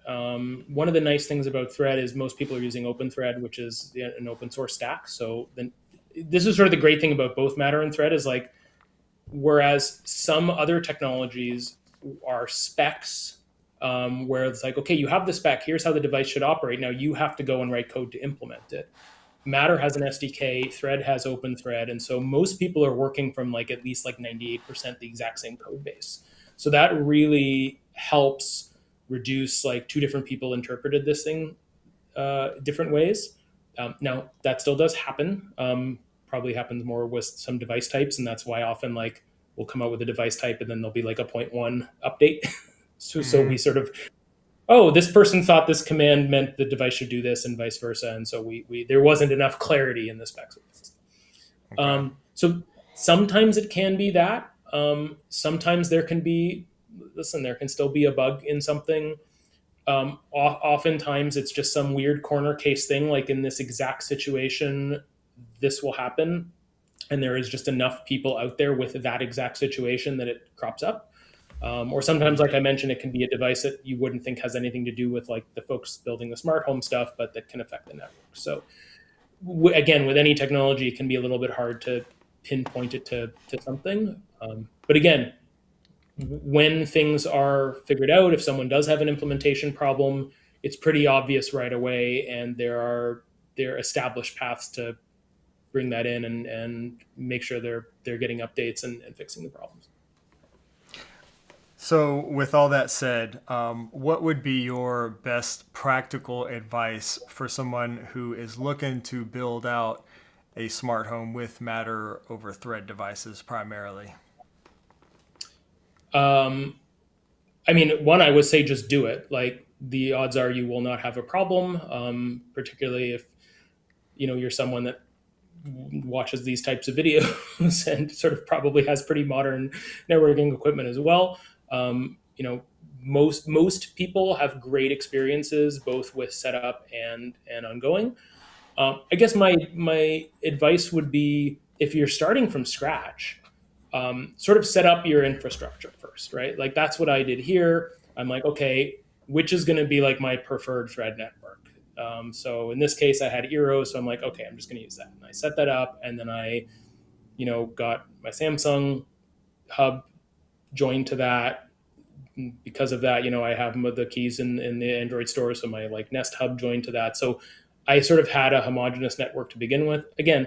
One of the nice things about Thread is most people are using OpenThread, which is an open source stack. So then, this is sort of the great thing about both Matter and Thread is like, whereas some other technologies are specs, where it's like, okay, you have the spec, here's how the device should operate. Now you have to go and write code to implement it. Matter has an SDK, Thread has OpenThread, and so most people are working from like at least like 98% the exact same code base. So that really helps reduce like two different people interpreted this thing different ways. Now that still does happen. Probably happens more with some device types, and that's why often like we'll come out with a device type and then there'll be like a point 0.1 update. So we Hmm. sort of, oh, this person thought this command meant the device should do this and vice versa, and so we there wasn't enough clarity in the specs. Okay. So sometimes it can be that. Sometimes there can be, listen, there can still be a bug in something. Oftentimes it's just some weird corner case thing, like in this exact situation, this will happen. And there is just enough people out there with that exact situation that it crops up. Or sometimes, like I mentioned, it can be a device that you wouldn't think has anything to do with like the folks building the smart home stuff, but that can affect the network. So again, with any technology, it can be a little bit hard to pinpoint it to something. But again, when things are figured out, if someone does have an implementation problem, it's pretty obvious right away, and there are established paths to bring that in and make sure they're getting updates and fixing the problems. So, with all that said, what would be your best practical advice for someone who is looking to build out a smart home with Matter over Thread devices primarily? I mean, one, I would say just do it. Like the odds are you will not have a problem, particularly if you're someone that watches these types of videos and sort of probably has pretty modern networking equipment as well. Most people have great experiences both with setup and ongoing. I guess my advice would be if you're starting from scratch, sort of set up your infrastructure first, right? Like that's what I did here. I'm like, okay, which is going to be like my preferred thread network? So in this case, I had Eero, so I'm like, okay, I'm just going to use that. And I set that up, and then I, got my Samsung hub joined to that. Because of that, I have the keys in the Android store, so my like Nest hub joined to that. So I sort of had a homogeneous network to begin with. Again,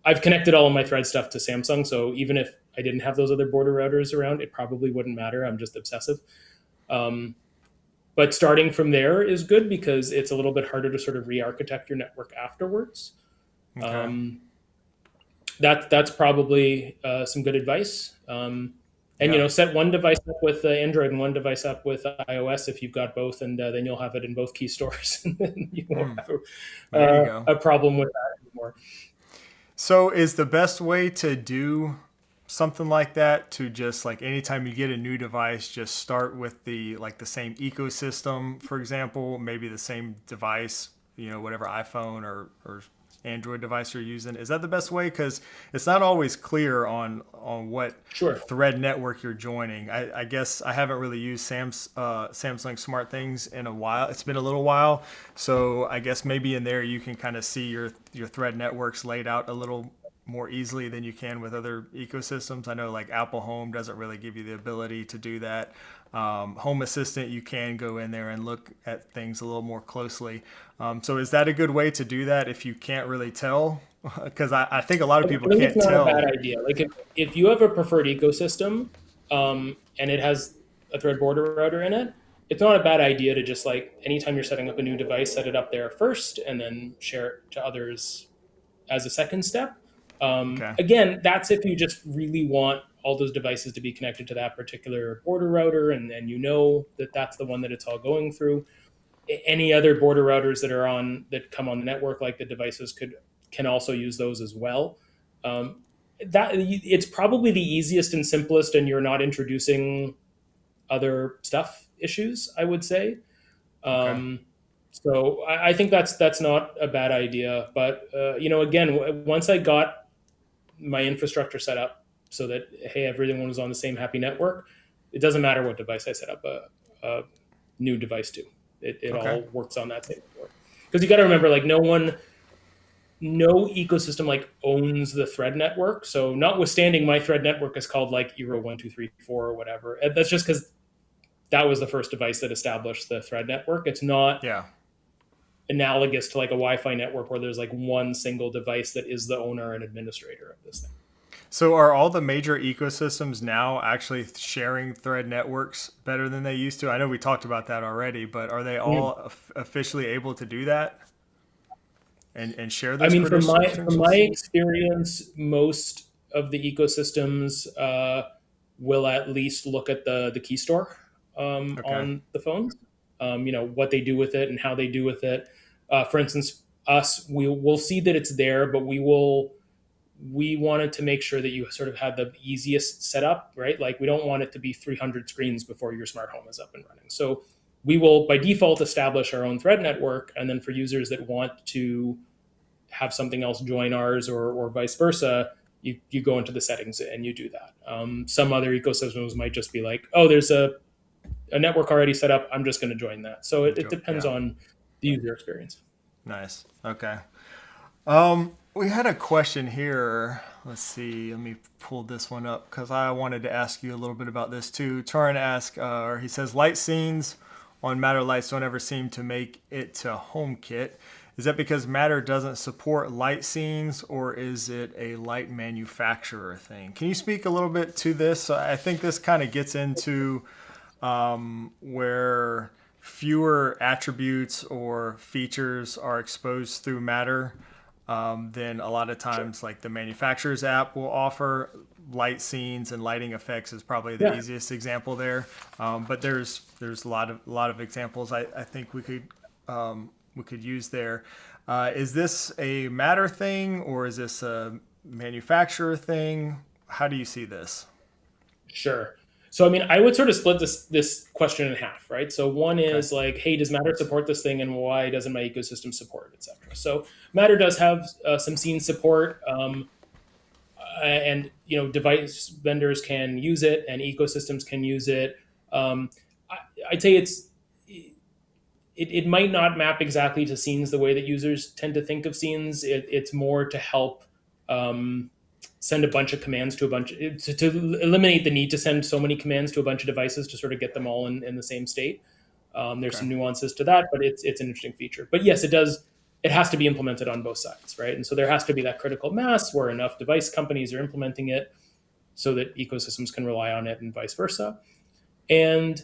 I've connected all of my thread stuff to Samsung, so even if I didn't have those other border routers around, it probably wouldn't matter. I'm just obsessive. Um, but starting from there is good because it's a little bit harder to sort of re-architect your network afterwards. Okay. Um, that's probably some good advice. And Yeah. set one device up with Android and one device up with iOS if you've got both, and then you'll have it in both key stores, and then you won't Hmm. have There you go. a problem with that anymore. So, is the best way to do something like that to just like anytime you get a new device, just start with the same ecosystem, for example, maybe the same device, whatever iPhone or Android device you're using. Is that the best way? Because it's not always clear on what Sure. thread network you're joining. I guess I haven't really used Samsung Smart Things in a while. It's been a little while, so I guess maybe in there you can kind of see your thread networks laid out a little more easily than you can with other ecosystems. I know like Apple Home doesn't really give you the ability to do that. Home Assistant, you can go in there and look at things a little more closely. So is that a good way to do that if you can't really tell? Because I think a lot of I people think it's can't not a bad tell. idea. Like if you have a preferred ecosystem, and it has a thread border router in it, it's not a bad idea to just like anytime you're setting up a new device, set it up there first, and then share it to others as a second step. Okay. Again, that's if you just really want all those devices to be connected to that particular border router, and that that's the one that it's all going through. Any other border routers that come on the network, like the devices can also use those as well. That it's probably the easiest and simplest, and you're not introducing other stuff issues, I would say. Okay. Um, so I think that's not a bad idea. But again, once I got my infrastructure set up so that hey, everyone was on the same happy network, it doesn't matter what device I set up a new device to. It Okay. all works on that same network. Because you got to remember, like no ecosystem like owns the thread network. So notwithstanding, my thread network is called like Eero 1 2 3 4 or whatever. And that's just because that was the first device that established the thread network. It's not Yeah. analogous to like a Wi-Fi network where there's like one single device that is the owner and administrator of this thing. So are all the major ecosystems now actually sharing thread networks better than they used to? I know we talked about that already, but are they Mm. all officially able to do that and share I those mean, from my credentials? experience, most of the ecosystems will at least look at the key store Okay. on the phones. What they do with it and how they do with it. For instance, we'll see that it's there, but we wanted to make sure that you sort of had the easiest setup, right? Like we don't want it to be 300 screens before your smart home is up and running. So we will by default establish our own thread network, and then for users that want to have something else join ours, or vice versa, you go into the settings and you do that. Some other ecosystems might just be like, oh, there's a network already set up, I'm just going to join that. So it depends Yeah. on the user experience. Nice. Okay. We had a question here. Let's see. Let me pull this one up because I wanted to ask you a little bit about this too. Turin asked, or he says, light scenes on Matter lights don't ever seem to make it to HomeKit. Is that because Matter doesn't support light scenes, or is it a light manufacturer thing? Can you speak a little bit to this? I think this kind of gets into where fewer attributes or features are exposed through Matter. Then a lot of times, like the manufacturer's app will offer light scenes, and lighting effects is probably the Yeah. easiest example there. But there's a lot of examples I think we could use there. Is this a Matter thing, or is this a manufacturer thing? How do you see this? Sure. So I mean, I would sort of split this question in half, right? So one Okay. is like, hey, does Matter support this thing, and why doesn't my ecosystem support it, etc. So Matter does have some scene support, and device vendors can use it, and ecosystems can use it. Um, I'd say it might not map exactly to scenes the way that users tend to think of scenes. It's more to help send a bunch of commands to a bunch to eliminate the need to send so many commands to a bunch of devices to sort of get them all in the same state. There's Okay. some nuances to that, but it's an interesting feature. But yes, it does. It has to be implemented on both sides, right? And so there has to be that critical mass where enough device companies are implementing it so that ecosystems can rely on it, and vice versa. And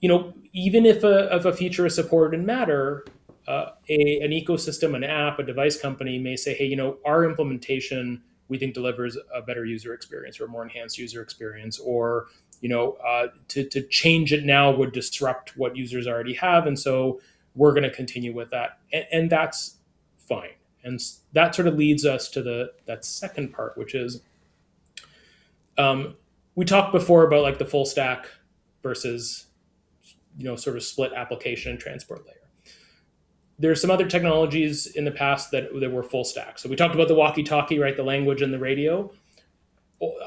even if a feature is supported in Matter, an ecosystem, an app, a device company may say, hey, our implementation we think delivers a better user experience or a more enhanced user experience, or to change it now would disrupt what users already have, and so we're going to continue with that, and that's fine. And that sort of leads us to that second part, which is we talked before about like the full stack versus sort of split application and transport layer. There's some other technologies in the past that were full stack. So we talked about the walkie-talkie, right? The language and the radio.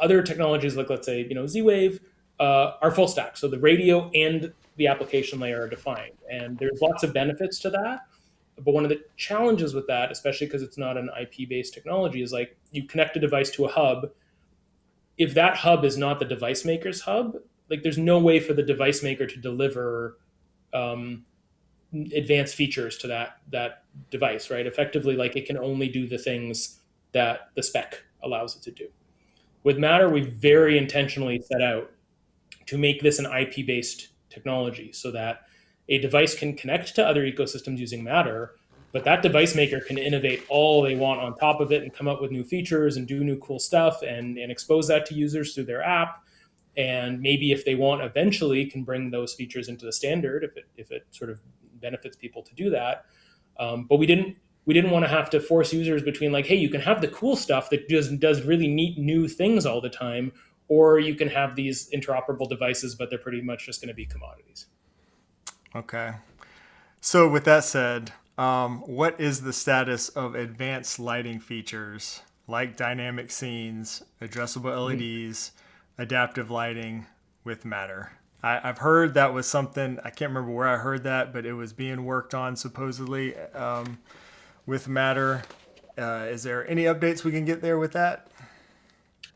Other technologies, like let's say Z-Wave, are full stack. So the radio and the application layer are defined, and there's lots of benefits to that. But one of the challenges with that, especially because it's not an IP-based technology, is like you connect a device to a hub. If that hub is not the device maker's hub, like there's no way for the device maker to deliver advanced features to that device, right? Effectively, like it can only do the things that the spec allows it to do. With Matter, we very intentionally set out to make this an IP based technology so that a device can connect to other ecosystems using Matter, but that device maker can innovate all they want on top of it and come up with new features and do new cool stuff, and expose that to users through their app. And maybe if they want, eventually can bring those features into the standard if it sort of benefits people to do that. But we didn't want to have to force users between like, hey, you can have the cool stuff that does really neat new things all the time, or you can have these interoperable devices, but they're pretty much just going to be commodities. Okay. So with that said, what is the status of advanced lighting features like dynamic scenes, addressable LEDs, adaptive lighting with Matter? I've heard that was something, I can't remember where I heard that, but it was being worked on supposedly with Matter. Is there any updates we can get there with that?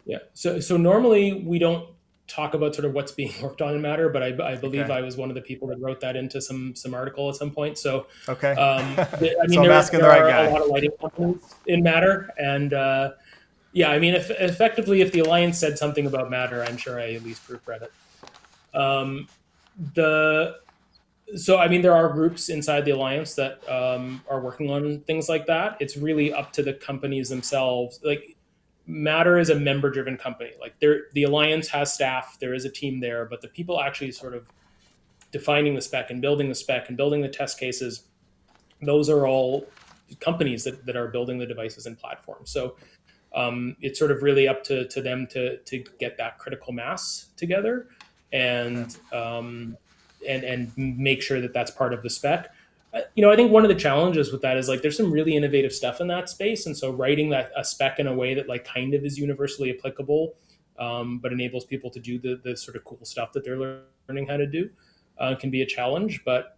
Yeah. So normally we don't talk about sort of what's being worked on in Matter, but I believe Okay. I was one of the people that wrote that into some article at some point. So Okay. I So mean I'm asking the there right are a guy. lot of lighting companies in Matter, and yeah, I mean, if effectively if the alliance said something about Matter, I'm sure I at least proofread it. Um, the so I mean, there are groups inside the alliance that are working on things like that. It's really up to the companies themselves. Like Matter is a member-driven company. Like the alliance has staff, there is a team there, but the people actually sort of defining the spec and building the test cases, those are all companies that are building the devices and platforms. So it's sort of really up to them to get that critical mass together. Okay. And and make sure that that's part of the spec. I think one of the challenges with that is like there's some really innovative stuff in that space, and so writing that a spec in a way that like kind of is universally applicable, but enables people to do the sort of cool stuff that they're learning how to do, can be a challenge. But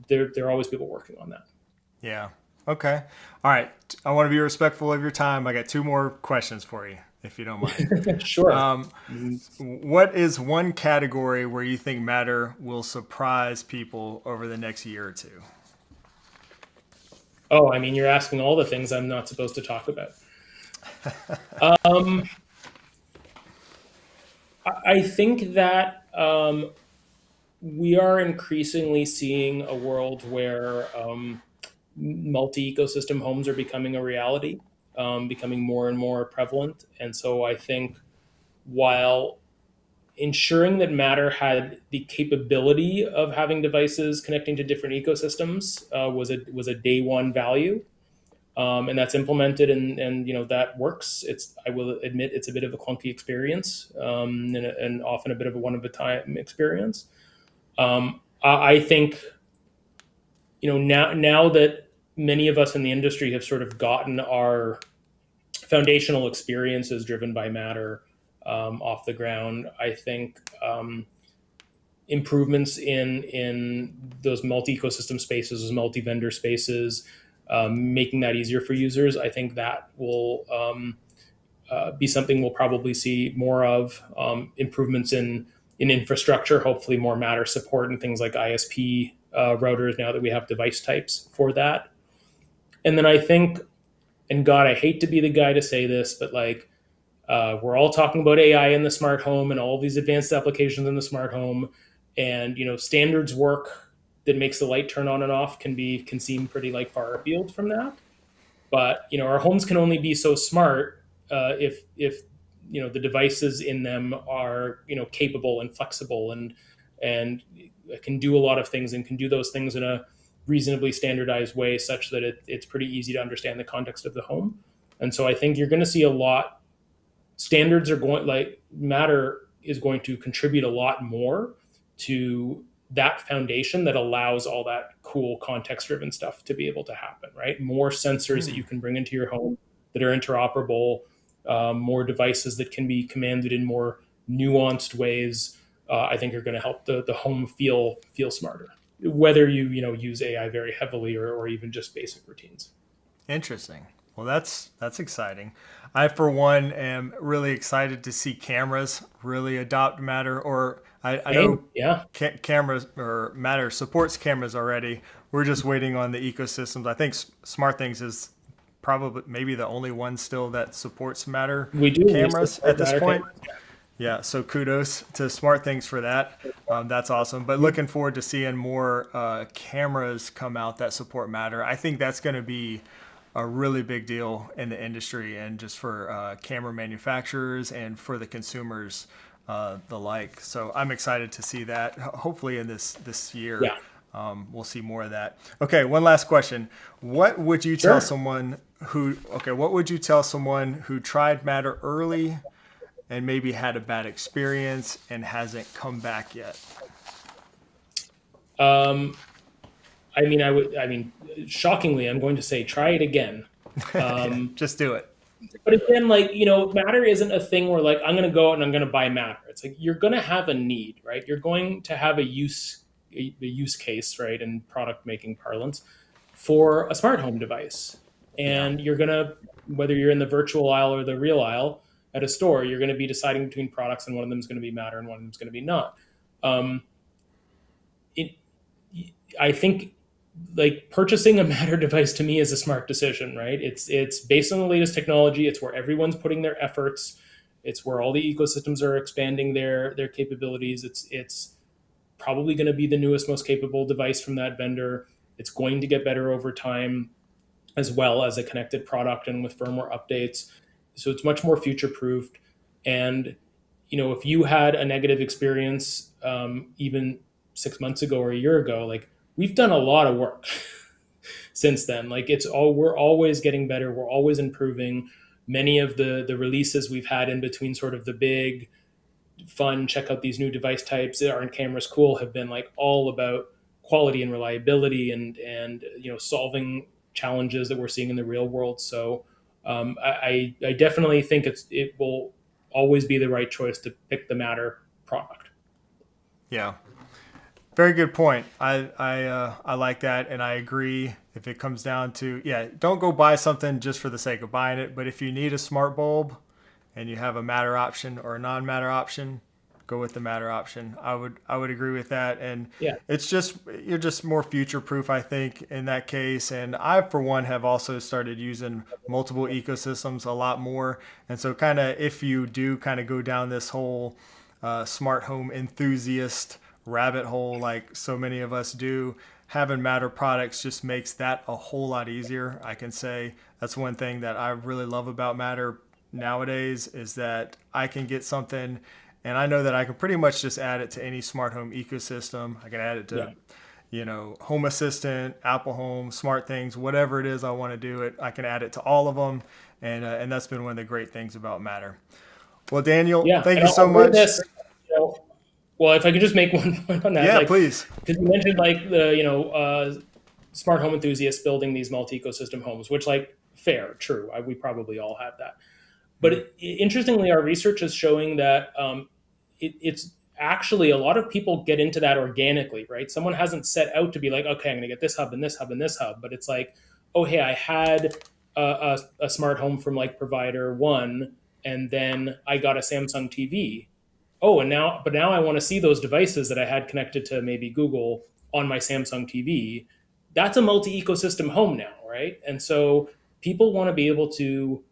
there are always people working on that. Yeah. Okay. All right. I want to be respectful of your time. I got two more questions for you, if you don't mind. Sure. What is one category where you think Matter will surprise people over the next year or two? Oh, I mean, you're asking all the things I'm not supposed to talk about. I think that we are increasingly seeing a world where multi-ecosystem homes are becoming a reality, becoming more and more prevalent. And so I think while ensuring that Matter had the capability of having devices connecting to different ecosystems was a day one value, and that's implemented, and that works. I will admit it's a bit of a clunky experience, and often a bit of a one of a time experience. I think now that many of us in the industry have sort of gotten our foundational experiences driven by Matter off the ground, I think improvements in those multi ecosystem spaces, those multi vendor spaces, making that easier for users, I think that will be something we'll probably see more of. Improvements in infrastructure, hopefully more Matter support and things like ISP routers now that we have device types for that. And then I think, and God, I hate to be the guy to say this, but like we're all talking about AI in the smart home and all these advanced applications in the smart home, and standards work that makes the light turn on and off can seem pretty like far afield from that. But our homes can only be so smart if the devices in them are capable and flexible and can do a lot of things and can do those things in a reasonably standardized way such that it's pretty easy to understand the context of the home. And so I think you're going to see a lot. Standards are going, like Matter is going to contribute a lot more to that foundation that allows all that cool context driven stuff to be able to happen, right? More sensors that you can bring into your home that are interoperable, more devices that can be commanded in more nuanced ways. I think are going to help the home feel smarter, whether you use AI very heavily or even just basic routines. Interesting. Well, that's exciting. I, for one, am really excited to see cameras really adopt Matter. Or I know Yeah. cameras or Matter supports cameras already. We're just waiting on the ecosystems. I think SmartThings is probably maybe the only one still that supports Matter We cameras support at this Matter point. cameras. Yeah, so kudos to SmartThings for that. That's awesome. But looking forward to seeing more cameras come out that support Matter. I think that's going to be a really big deal in the industry and just for camera manufacturers and for the consumers the like. So I'm excited to see that. Hopefully in this year, Yeah. we'll see more of that. Okay, one last question. What would you tell Sure. someone what would you tell someone who tried Matter early and maybe had a bad experience and hasn't come back yet? Um, I mean, shockingly, I'm going to say try it again. Yeah, Um, just do it. but again, like, Matter isn't a thing where like I'm going to go out and I'm going to buy Matter. It's like you're going to have a need, right? You're going to have a use case, right, in product making parlance for a smart home device. Yeah. And you're going to, whether you're in the virtual aisle or the real aisle at a store, you're going to be deciding between products, and one of them is going to be Matter and one of them is going to be not. Um, it, I think like purchasing a Matter device to me is a smart decision, right? It's based on the latest technology. It's where everyone's putting their efforts. It's where all the ecosystems are expanding their capabilities. It's probably going to be the newest, most capable device from that vendor. It's going to get better over time, as well as a connected product and with firmware updates. So it's much more future proofed. And if you had a negative experience, even 6 months ago or a year ago, like we've done a lot of work since then. Like we're always getting better. We're always improving. Many of the releases we've had in between sort of the big fun, check out these new device types, aren't cameras cool, have been like all about quality and reliability and solving challenges that we're seeing in the real world. So I definitely think it will always be the right choice to pick the Matter product. Yeah. Very good point. I like that, and I agree. If it comes down to, yeah, don't go buy something just for the sake of buying it. But if you need a smart bulb and you have a Matter option or a non-Matter option, go with the Matter option. I would agree with that, and Yeah, it's just you're just more future proof, I think, in that case. And I, for one, have also started using multiple ecosystems a lot more. And so, kind of, if you do kind of go down this whole smart home enthusiast rabbit hole like so many of us do, having Matter products just makes that a whole lot easier. I can say that's one thing that I really love about Matter nowadays is that I can get something and I know that I can pretty much just add it to any smart home ecosystem. I can add it yeah, to, Home Assistant, Apple Home, Smart Things, whatever it is I want to do it. I can add it to all of them, and that's been one of the great things about Matter. Well, Daniel, yeah. thank And you so I'll say much. this. You know, well, if I could just make one point on that, Yeah, like please. because you mentioned like the smart home enthusiasts building these multi ecosystem homes, which like fair, true. We probably all have that. But interestingly, our research is showing that it's actually a lot of people get into that organically, right? Someone hasn't set out to be like, okay, I'm going to get this hub and this hub and this hub, but it's like, oh, hey, I had a smart home from like provider one, and then I got a Samsung TV. Oh, but now I want to see those devices that I had connected to maybe Google on my Samsung TV. That's a multi ecosystem home now, right? And so people want to be able to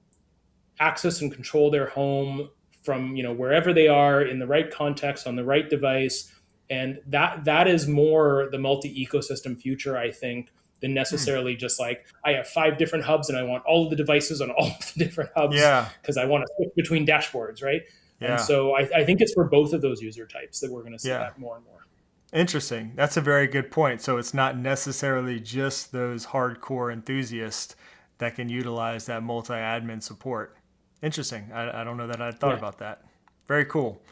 access and control their home from wherever they are in the right context on the right device, and that is more the multi ecosystem future, I think, than necessarily just like I have 5 different hubs and I want all of the devices on all of the different hubs Yeah, because I want to switch between dashboards, right? And yeah, so I think it's for both of those user types that we're going to see yeah. that more and more. Interesting. That's a very good point. So it's not necessarily just those hardcore enthusiasts that can utilize that multi-admin support. Interesting. I don't know that I'd thought Yeah, about that. Very cool.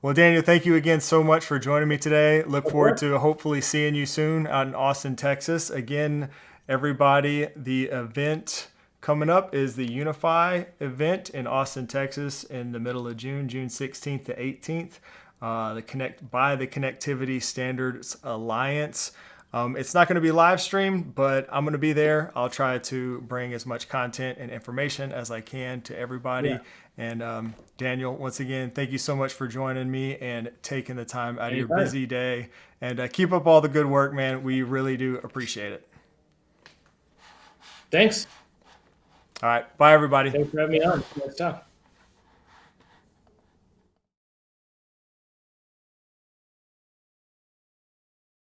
Well, Daniel, thank you again so much for joining me today. Look of forward course. to hopefully seeing you soon out in Austin, Texas. Again, everybody, the event coming up is the Unify event in Austin, Texas in the middle of June, June 16th to 18th. The Connectivity Standards Alliance. It's not going to be live streamed, but I'm going to be there. I'll try to bring as much content and information as I can to Yeah, everybody. And Daniel, once again, thank you so much for joining me and taking the time out of your anytime. busy day. And keep up all the good work, man. We really do appreciate it. Thanks. All right. Bye, everybody. Thanks for having me on. Nice talk.